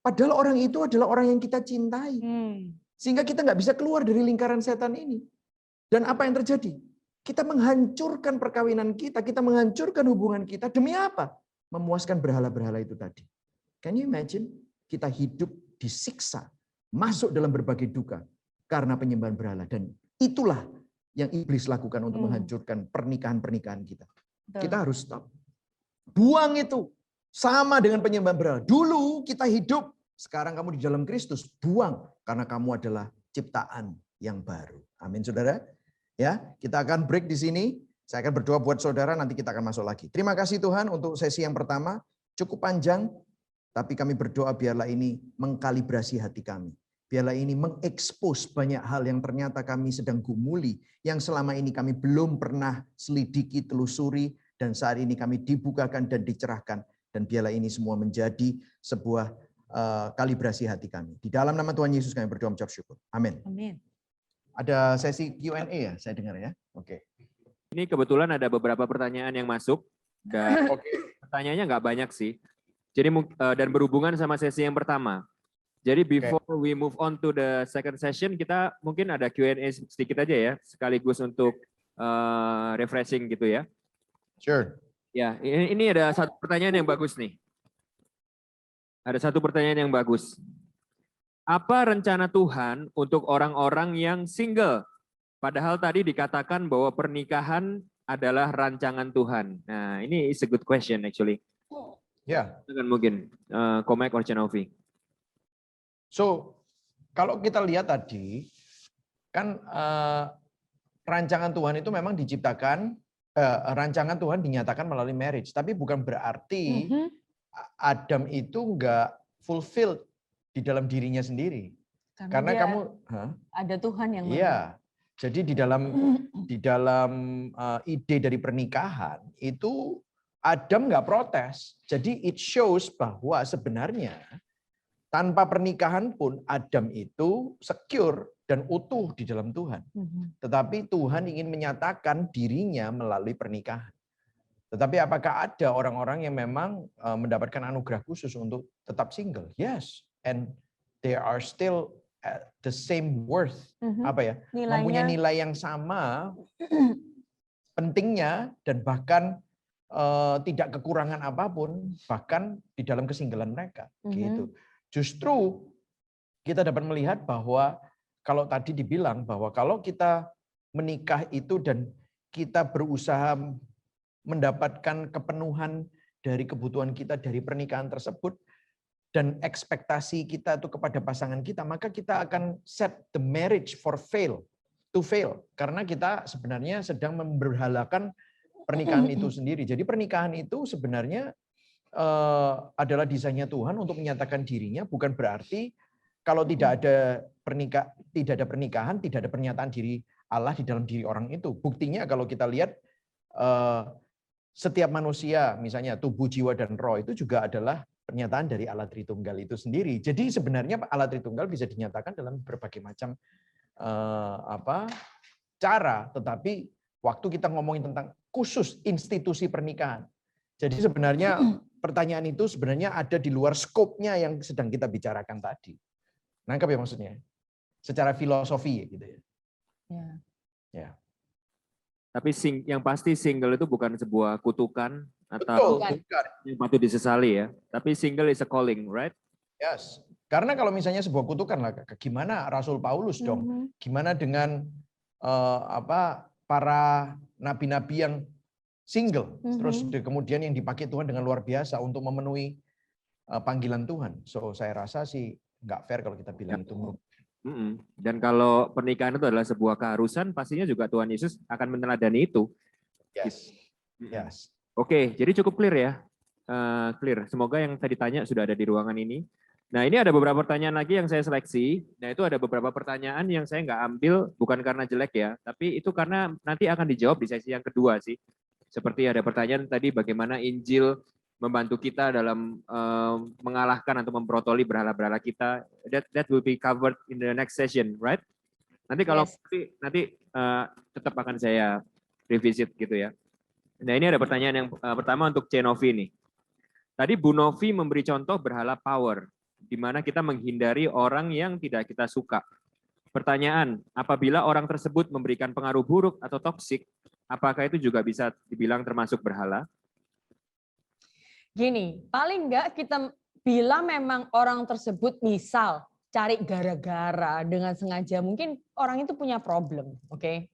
padahal orang itu adalah orang yang kita cintai. Sehingga kita nggak bisa keluar dari lingkaran setan ini. Dan apa yang terjadi? Kita menghancurkan perkawinan kita menghancurkan hubungan kita. Demi apa? Memuaskan berhala-berhala itu tadi. Can you imagine? Kita hidup disiksa, masuk dalam berbagai duka karena penyembahan berhala. Dan itulah yang iblis lakukan untuk menghancurkan pernikahan-pernikahan kita. Kita harus stop. Buang itu. Sama dengan penyembahan berhala. Dulu kita hidup, sekarang kamu di dalam Kristus, buang karena kamu adalah ciptaan yang baru. Amin, saudara. Ya, kita akan break di sini. Saya akan berdoa buat saudara, nanti kita akan masuk lagi. Terima kasih Tuhan untuk sesi yang pertama, cukup panjang, tapi kami berdoa biarlah ini mengkalibrasi hati kami. Biarlah ini mengekspos banyak hal yang ternyata kami sedang gumuli, yang selama ini kami belum pernah selidiki, telusuri, dan saat ini kami dibukakan dan dicerahkan. Dan biarlah ini semua menjadi sebuah kalibrasi hati kami. Di dalam nama Tuhan Yesus kami berdoa mengucap syukur. Amin. Amin. Ada sesi Q&A ya, saya dengar ya. Oke. Ini kebetulan ada beberapa pertanyaan yang masuk. Dan pertanyaannya nggak banyak sih. Jadi dan berhubungan sama sesi yang pertama. Jadi before we move on to the second session, kita mungkin ada Q&A sedikit aja ya, sekaligus untuk refreshing gitu ya. Sure. Ya, ini ada satu pertanyaan yang bagus nih. Ada satu pertanyaan yang bagus. Apa rencana Tuhan untuk orang-orang yang single? Padahal tadi dikatakan bahwa pernikahan adalah rancangan Tuhan. Nah, ini is a good question actually. Ya. Mungkin Komek or Chenovi. So, kalau kita lihat tadi, kan rancangan Tuhan itu memang diciptakan, rancangan Tuhan dinyatakan melalui marriage. Tapi bukan berarti Adam itu enggak fulfilled di dalam dirinya sendiri. Karena kamu ada Tuhan yang iya. Jadi di dalam ide dari pernikahan itu Adam nggak protes. Jadi it shows bahwa sebenarnya tanpa pernikahan pun Adam itu secure dan utuh di dalam Tuhan. Tetapi Tuhan ingin menyatakan dirinya melalui pernikahan. Tetapi apakah ada orang-orang yang memang mendapatkan anugerah khusus untuk tetap single? Yes, and they are still at the same worth, mempunyai nilai yang sama, pentingnya dan bahkan tidak kekurangan apapun, bahkan di dalam kesinggelan mereka. Gitu. Justru kita dapat melihat bahwa kalau tadi dibilang bahwa kalau kita menikah itu dan kita berusaha mendapatkan kepenuhan dari kebutuhan kita dari pernikahan tersebut, dan ekspektasi kita itu kepada pasangan kita, maka kita akan set the marriage to fail. Karena kita sebenarnya sedang memberhalakan pernikahan itu sendiri. Jadi pernikahan itu sebenarnya adalah desainnya Tuhan untuk menyatakan dirinya, bukan berarti kalau tidak ada pernikahan, tidak ada pernyataan diri Allah di dalam diri orang itu. Buktinya kalau kita lihat setiap manusia, misalnya tubuh, jiwa, dan roh itu juga adalah pernyataan dari Allah Tritunggal itu sendiri. Jadi sebenarnya Allah Tritunggal bisa dinyatakan dalam berbagai macam cara, tetapi waktu kita ngomongin tentang khusus institusi pernikahan. Jadi sebenarnya pertanyaan itu sebenarnya ada di luar skopnya yang sedang kita bicarakan tadi. Nangkap ya maksudnya? Secara filosofi gitu ya. Ya. Tapi yang pasti single itu bukan sebuah kutukan atau yang patut disesali ya. Tapi single is a calling, right? Yes. Karena kalau misalnya sebuah kutukan lah, gimana Rasul Paulus dong? Gimana dengan para nabi-nabi yang single, terus kemudian yang dipakai Tuhan dengan luar biasa untuk memenuhi panggilan Tuhan. So saya rasa sih nggak fair kalau kita bilang itu. Dan kalau pernikahan itu adalah sebuah keharusan, pastinya juga Tuhan Yesus akan meneladani itu. Yes. Yes. Oke, jadi cukup clear ya. Clear. Semoga yang tadi tanya sudah ada di ruangan ini. Nah, ini ada beberapa pertanyaan lagi yang saya seleksi. Nah, itu ada beberapa pertanyaan yang saya nggak ambil, bukan karena jelek ya, tapi itu karena nanti akan dijawab di sesi yang kedua sih. Seperti ada pertanyaan tadi bagaimana Injil membantu kita dalam mengalahkan atau memprotoli berhala-berhala kita. That will be covered in the next session, right? Nanti kalau nanti tetap akan saya revisit gitu ya. Nah, ini ada pertanyaan yang pertama untuk Chenovi nih. Tadi Bu Novi memberi contoh berhala power, di mana kita menghindari orang yang tidak kita suka. Pertanyaan, apabila orang tersebut memberikan pengaruh buruk atau toksik, apakah itu juga bisa dibilang termasuk berhala? Gini, paling enggak kita bilang memang orang tersebut misal cari gara-gara dengan sengaja, mungkin orang itu punya problem, oke?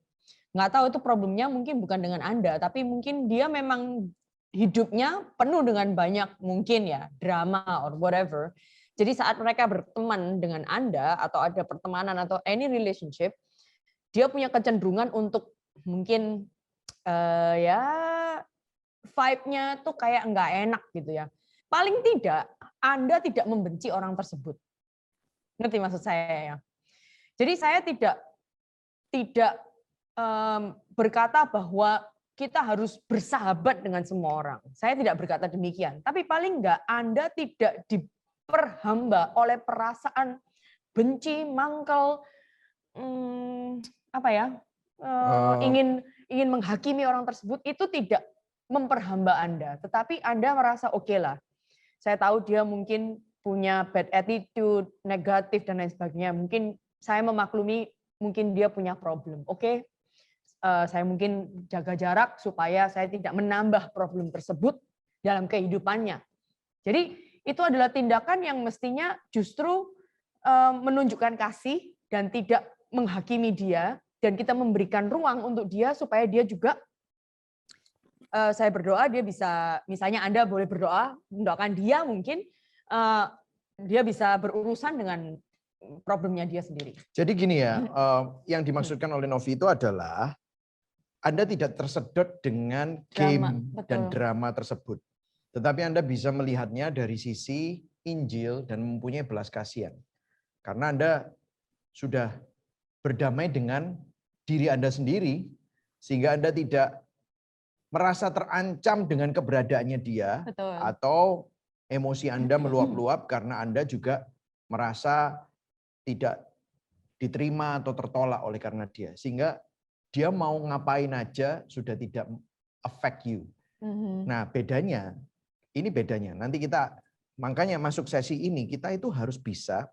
Nggak tahu itu problemnya mungkin bukan dengan Anda, tapi mungkin dia memang hidupnya penuh dengan banyak mungkin ya drama or whatever. Jadi saat mereka berteman dengan Anda atau ada pertemanan atau any relationship, dia punya kecenderungan untuk mungkin ya vibe-nya tuh kayak nggak enak gitu ya. Paling tidak Anda tidak membenci orang tersebut. Ngerti maksud saya ya? Jadi saya tidak berkata bahwa kita harus bersahabat dengan semua orang. Saya tidak berkata demikian. Tapi paling enggak Anda tidak diperhamba oleh perasaan benci, mangkel, ingin menghakimi orang tersebut, itu tidak memperhamba Anda. Tetapi Anda merasa oke lah. Saya tahu dia mungkin punya bad attitude, negatif dan lain sebagainya. Mungkin saya memaklumi, mungkin dia punya problem. Oke, saya mungkin jaga jarak supaya saya tidak menambah problem tersebut dalam kehidupannya. Jadi itu adalah tindakan yang mestinya justru menunjukkan kasih dan tidak menghakimi dia, dan kita memberikan ruang untuk dia supaya dia juga, saya berdoa dia bisa, misalnya Anda boleh berdoa, mendoakan dia mungkin dia bisa berurusan dengan problemnya dia sendiri. Jadi gini ya, yang dimaksudkan oleh Novi itu adalah Anda tidak tersedot dengan game dan drama tersebut. Tetapi Anda bisa melihatnya dari sisi Injil dan mempunyai belas kasihan. Karena Anda sudah berdamai dengan diri Anda sendiri, sehingga Anda tidak merasa terancam dengan keberadaannya dia. Betul. Atau emosi Anda meluap-luap karena Anda juga merasa tidak diterima atau tertolak oleh karena dia. Sehingga dia mau ngapain aja sudah tidak affect you. Nah bedanya, ini bedanya. Nanti kita, makanya masuk sesi ini, kita itu harus bisa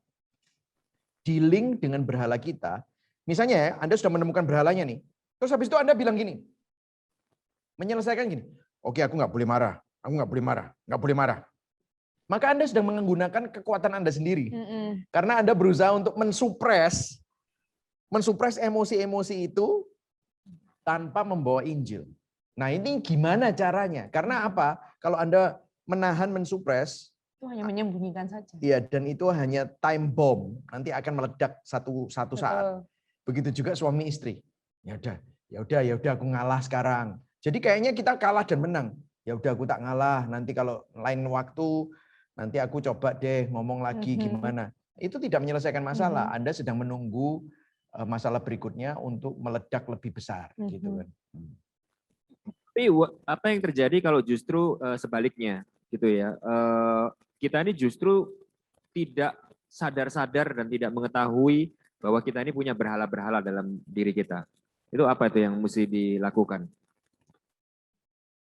dealing dengan berhala kita. Misalnya ya, Anda sudah menemukan berhalanya nih. Terus habis itu Anda bilang gini, menyelesaikan gini, oke aku nggak boleh marah, aku nggak boleh marah, nggak boleh marah. Maka Anda sedang menggunakan kekuatan Anda sendiri. Karena Anda berusaha untuk mensupres emosi-emosi itu tanpa membawa Injil. Nah ini gimana caranya? Karena apa? Kalau Anda menahan, mensupres, itu hanya menyembunyikan saja. Iya, dan itu hanya time bomb. Nanti akan meledak satu saat. Begitu juga suami istri. Ya udah aku ngalah sekarang. Jadi kayaknya kita kalah dan menang. Ya udah aku tak ngalah. Nanti kalau lain waktu nanti aku coba deh ngomong lagi gimana. Itu tidak menyelesaikan masalah. Anda sedang menunggu masalah berikutnya untuk meledak lebih besar gitu kan. Tapi apa yang terjadi kalau justru sebaliknya gitu ya? Kita ini justru tidak sadar-sadar dan tidak mengetahui bahwa kita ini punya berhala-berhala dalam diri kita. Itu apa itu yang mesti dilakukan?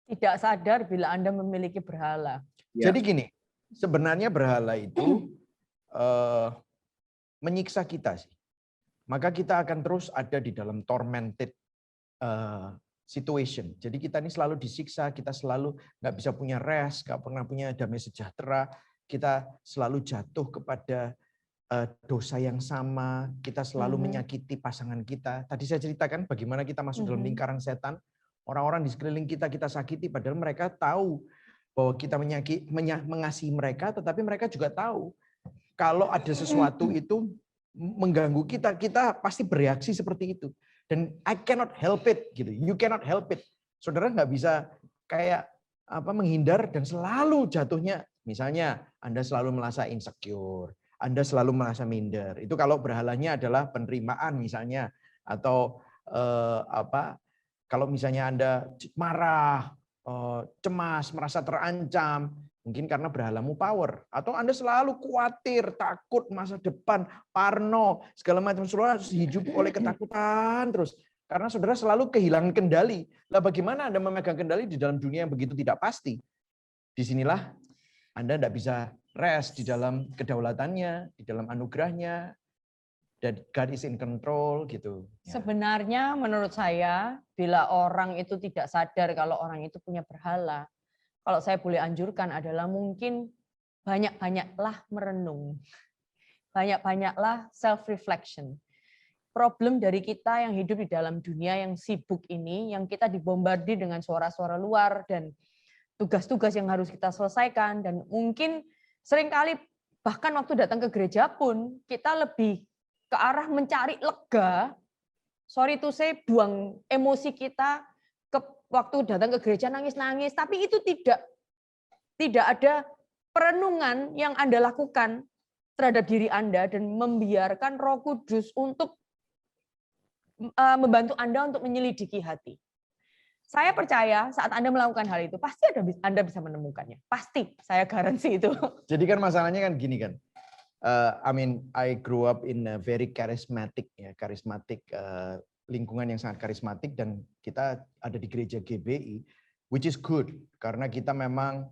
Tidak sadar bila Anda memiliki berhala. Ya. Jadi gini, sebenarnya berhala itu menyiksa kita sih. Maka kita akan terus ada di dalam tormented situation. Jadi kita ini selalu disiksa, kita selalu nggak bisa punya rest, nggak pernah punya damai sejahtera, kita selalu jatuh kepada dosa yang sama, kita selalu menyakiti pasangan kita. Tadi saya ceritakan bagaimana kita masuk dalam lingkaran setan, orang-orang di sekeliling kita sakiti, padahal mereka tahu bahwa kita mengasihi mereka, tetapi mereka juga tahu kalau ada sesuatu itu mengganggu kita, kita pasti bereaksi seperti itu. Dan I cannot help it, gitu. You cannot help it. Saudara nggak bisa kayak menghindar dan selalu jatuhnya. Misalnya Anda selalu merasa insecure, Anda selalu merasa minder. Itu kalau berhalanya adalah penerimaan misalnya, atau kalau misalnya Anda marah, cemas, merasa terancam. Mungkin karena berhalamu power. Atau Anda selalu khawatir, takut masa depan, parno, segala macam. Saudara hidup oleh ketakutan terus. Karena saudara selalu kehilangan kendali. Lah bagaimana Anda memegang kendali di dalam dunia yang begitu tidak pasti? Disinilah Anda tidak bisa rest di dalam kedaulatannya, di dalam anugerahnya. Dan God is in control gitu. Sebenarnya menurut saya, bila orang itu tidak sadar kalau orang itu punya berhala, kalau saya boleh anjurkan adalah mungkin banyak-banyaklah merenung. Banyak-banyaklah self-reflection. Problem dari kita yang hidup di dalam dunia yang sibuk ini, yang kita dibombardir dengan suara-suara luar dan tugas-tugas yang harus kita selesaikan, dan mungkin seringkali bahkan waktu datang ke gereja pun kita lebih ke arah mencari lega, sorry to say, buang emosi kita ke waktu datang ke gereja nangis-nangis, tapi itu tidak ada perenungan yang Anda lakukan terhadap diri Anda dan membiarkan Roh Kudus untuk membantu Anda untuk menyelidiki hati. Saya percaya saat Anda melakukan hal itu, pasti Anda bisa menemukannya. Pasti, saya garansi itu. Jadi kan masalahnya kan gini kan. I grew up in a very charismatic lingkungan yang sangat karismatik, dan kita ada di gereja GBI, which is good karena kita memang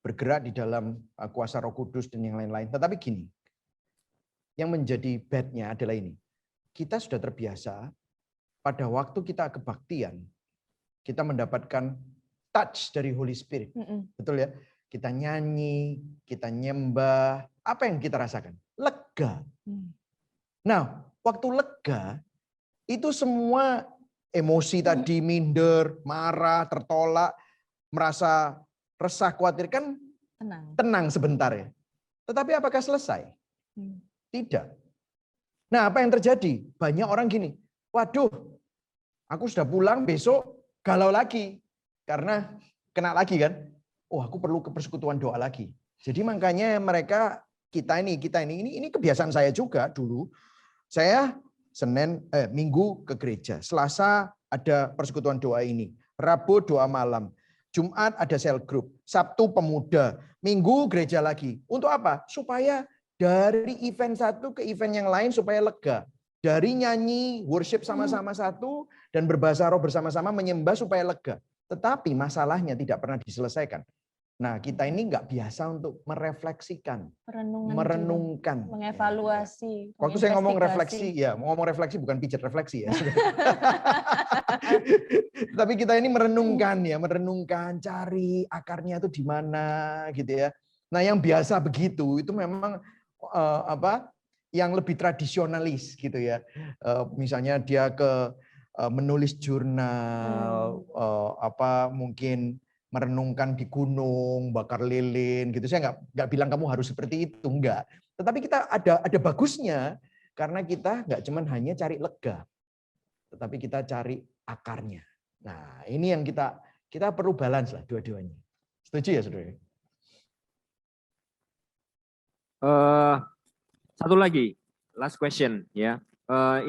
bergerak di dalam kuasa Roh Kudus dan yang lain-lain. Tetapi gini, yang menjadi bad-nya adalah ini. Kita sudah terbiasa pada waktu kita kebaktian, kita mendapatkan touch dari Holy Spirit. Betul ya? Kita nyanyi, kita nyembah, apa yang kita rasakan? Lega. Nah, waktu lega, itu semua emosi tadi, minder, marah, tertolak, merasa resah, khawatir, kan tenang sebentar ya. Tetapi apakah selesai? Tidak. Nah, apa yang terjadi? Banyak orang gini, waduh, aku sudah pulang, besok galau lagi. Karena kena lagi kan, oh aku perlu ke persekutuan doa lagi. Jadi makanya kita ini kebiasaan saya juga dulu. Saya Minggu ke gereja, Selasa ada persekutuan doa ini, Rabu doa malam, Jumat ada cell group, Sabtu pemuda, Minggu gereja lagi. Untuk apa? Supaya dari event satu ke event yang lain supaya lega. Dari nyanyi, worship sama-sama satu, dan berbahasa roh bersama-sama menyembah supaya lega. Tetapi masalahnya tidak pernah diselesaikan. Nah, kita ini nggak biasa untuk merefleksikan, merenungkan, mengevaluasi. Waktu saya ngomong refleksi, ya ngomong refleksi bukan pijat refleksi ya. Tapi kita ini merenungkan, cari akarnya itu di mana, gitu ya. Nah, yang biasa begitu itu memang yang lebih tradisionalis gitu ya. Misalnya dia menulis jurnal, mungkin merenungkan di gunung, bakar lilin gitu. Saya nggak bilang kamu harus seperti itu, enggak. Tetapi kita ada bagusnya karena kita nggak cuman hanya cari lega, tetapi kita cari akarnya. Nah, ini yang kita perlu balance lah dua-duanya. Setuju ya, Saudara? Satu lagi, last question ya.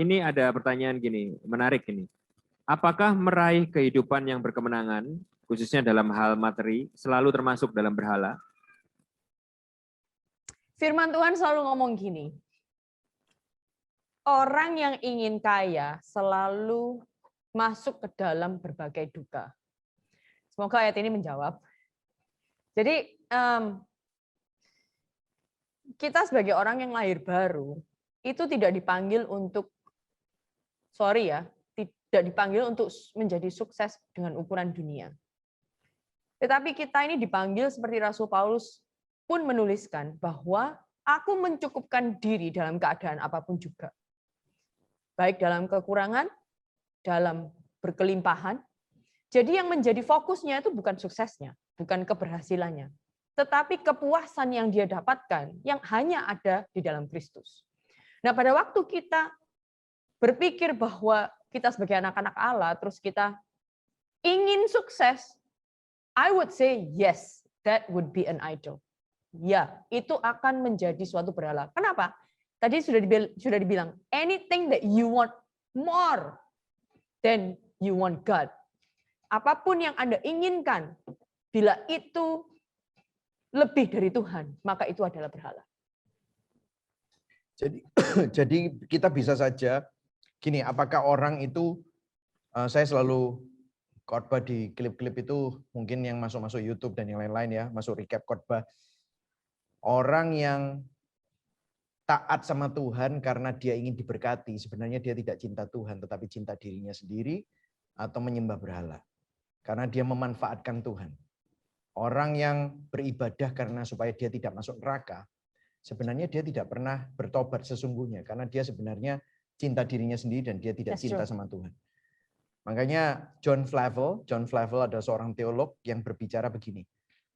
Ini ada pertanyaan gini, menarik ini. Apakah meraih kehidupan yang berkemenangan, khususnya dalam hal materi, selalu termasuk dalam berhala? Firman Tuhan selalu ngomong gini, orang yang ingin kaya selalu masuk ke dalam berbagai duka. Semoga ayat ini menjawab. Jadi kita sebagai orang yang lahir baru, itu tidak dipanggil untuk, tidak dipanggil untuk menjadi sukses dengan ukuran dunia. Tetapi kita ini dipanggil seperti Rasul Paulus pun menuliskan bahwa aku mencukupkan diri dalam keadaan apapun juga. Baik dalam kekurangan, dalam berkelimpahan. Jadi yang menjadi fokusnya itu bukan suksesnya, bukan keberhasilannya, tetapi kepuasan yang dia dapatkan yang hanya ada di dalam Kristus. Nah, pada waktu kita berpikir bahwa kita sebagai anak-anak Allah, terus kita ingin sukses, I would say yes, that would be an idol. Ya, itu akan menjadi suatu berhala. Kenapa? Tadi sudah dibilang, anything that you want more than you want God. Apapun yang Anda inginkan, bila itu lebih dari Tuhan, maka itu adalah berhala. Jadi kita bisa saja, gini, apakah orang itu, saya selalu khotbah di klip-klip itu, mungkin yang masuk YouTube dan yang lain-lain ya, masuk recap khotbah. Orang yang taat sama Tuhan karena dia ingin diberkati, sebenarnya dia tidak cinta Tuhan, tetapi cinta dirinya sendiri atau menyembah berhala. Karena dia memanfaatkan Tuhan. Orang yang beribadah karena supaya dia tidak masuk neraka, sebenarnya dia tidak pernah bertobat sesungguhnya, karena dia sebenarnya cinta dirinya sendiri dan dia tidak cinta sama Tuhan. Makanya John Flavel adalah seorang teolog yang berbicara begini.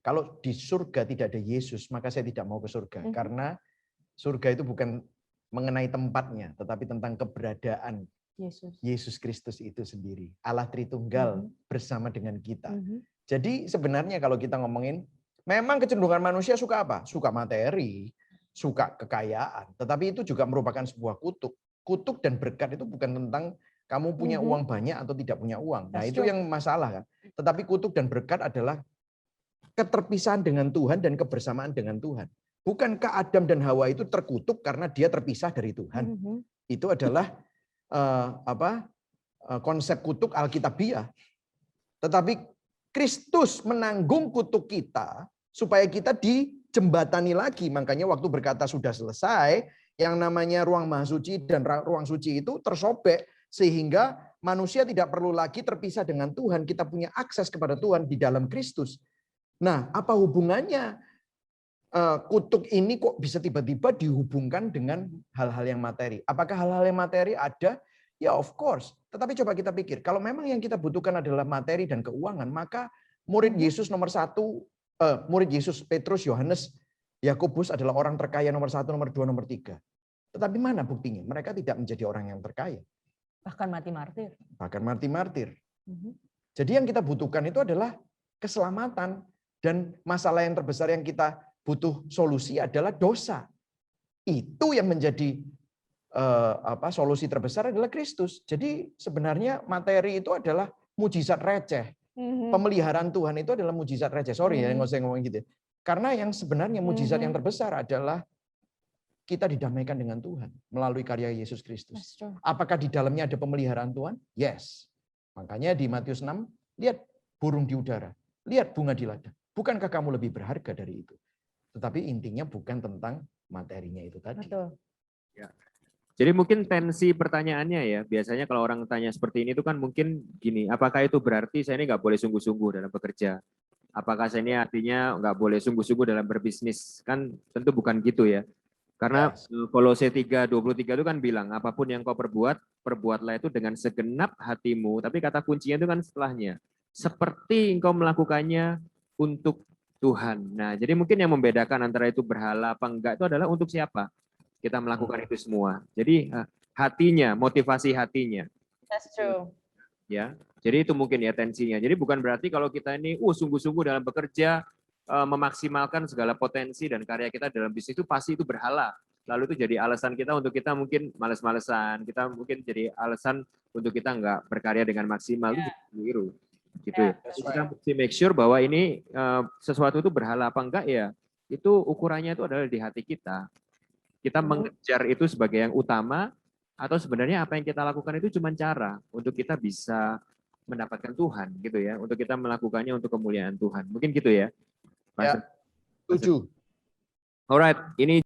Kalau di surga tidak ada Yesus, maka saya tidak mau ke surga. Karena surga itu bukan mengenai tempatnya, tetapi tentang keberadaan Yesus Kristus itu sendiri. Allah Tritunggal bersama dengan kita. Jadi sebenarnya kalau kita ngomongin, memang kecenderungan manusia suka apa? Suka materi, suka kekayaan. Tetapi itu juga merupakan sebuah kutuk. Kutuk dan berkat itu bukan tentang kamu punya uang banyak atau tidak punya uang. Nah itu yang masalah kan. Tetapi kutuk dan berkat adalah keterpisahan dengan Tuhan dan kebersamaan dengan Tuhan. Bukankah Adam dan Hawa itu terkutuk karena dia terpisah dari Tuhan? Itu adalah konsep kutuk Alkitabiah. Tetapi Kristus menanggung kutuk kita supaya kita dijembatani lagi. Makanya waktu berkata sudah selesai, yang namanya ruang maha suci dan ruang suci itu tersobek sehingga manusia tidak perlu lagi terpisah dengan Tuhan. Kita punya akses kepada Tuhan di dalam Kristus. Nah, apa hubungannya kutuk ini kok bisa tiba-tiba dihubungkan dengan hal-hal yang materi? Apakah hal-hal yang materi ada? Ya of course. Tetapi coba kita pikir, kalau memang yang kita butuhkan adalah materi dan keuangan, maka murid Yesus nomor 1, murid Yesus Petrus, Yohanes, Yakobus adalah orang terkaya nomor 1, nomor 2, nomor 3. Tetapi mana buktinya? Mereka tidak menjadi orang yang terkaya. Bahkan mati martir. Bahkan mati martir. Jadi yang kita butuhkan itu adalah keselamatan. Dan masalah yang terbesar yang kita butuh solusi adalah dosa. Itu yang menjadi solusi terbesar adalah Kristus. Jadi sebenarnya materi itu adalah mujizat receh. Pemeliharaan Tuhan itu adalah mujizat receh. Sorry ya nggak usah ngomong gitu. Karena yang sebenarnya mujizat yang terbesar adalah kita didamaikan dengan Tuhan melalui karya Yesus Kristus. Apakah di dalamnya ada pemeliharaan Tuhan? Yes. Makanya di Matius 6, lihat burung di udara, lihat bunga di ladang. Bukankah kamu lebih berharga dari itu? Tetapi intinya bukan tentang materinya itu tadi. Betul. Ya. Jadi mungkin tensi pertanyaannya ya, biasanya kalau orang tanya seperti ini itu kan mungkin gini, apakah itu berarti saya ini nggak boleh sungguh-sungguh dalam bekerja? Apakah saya ini artinya nggak boleh sungguh-sungguh dalam berbisnis? Kan tentu bukan gitu ya. Karena Kolose 3:23 itu kan bilang, apapun yang kau perbuat, perbuatlah itu dengan segenap hatimu. Tapi kata kuncinya itu kan setelahnya. Seperti engkau melakukannya untuk Tuhan. Nah, jadi mungkin yang membedakan antara itu berhala apa enggak itu adalah untuk siapa kita melakukan itu semua. Jadi hatinya, motivasi hatinya. That's true. Ya, jadi itu mungkin ya tensinya. Jadi bukan berarti kalau kita ini sungguh-sungguh dalam bekerja, memaksimalkan segala potensi dan karya kita dalam bisnis itu pasti itu berhala. Lalu itu jadi alasan kita untuk kita mungkin males-malesan, kita mungkin jadi alasan untuk kita enggak berkarya dengan maksimal. Itu keliru. Gitu ya. Kita mesti make sure bahwa ini sesuatu itu berhala apa enggak ya, itu ukurannya itu adalah di hati kita. Kita mengejar itu sebagai yang utama, atau sebenarnya apa yang kita lakukan itu cuma cara untuk kita bisa mendapatkan Tuhan gitu ya, untuk kita melakukannya untuk kemuliaan Tuhan. Mungkin gitu ya. Ya, setuju. Alright, ini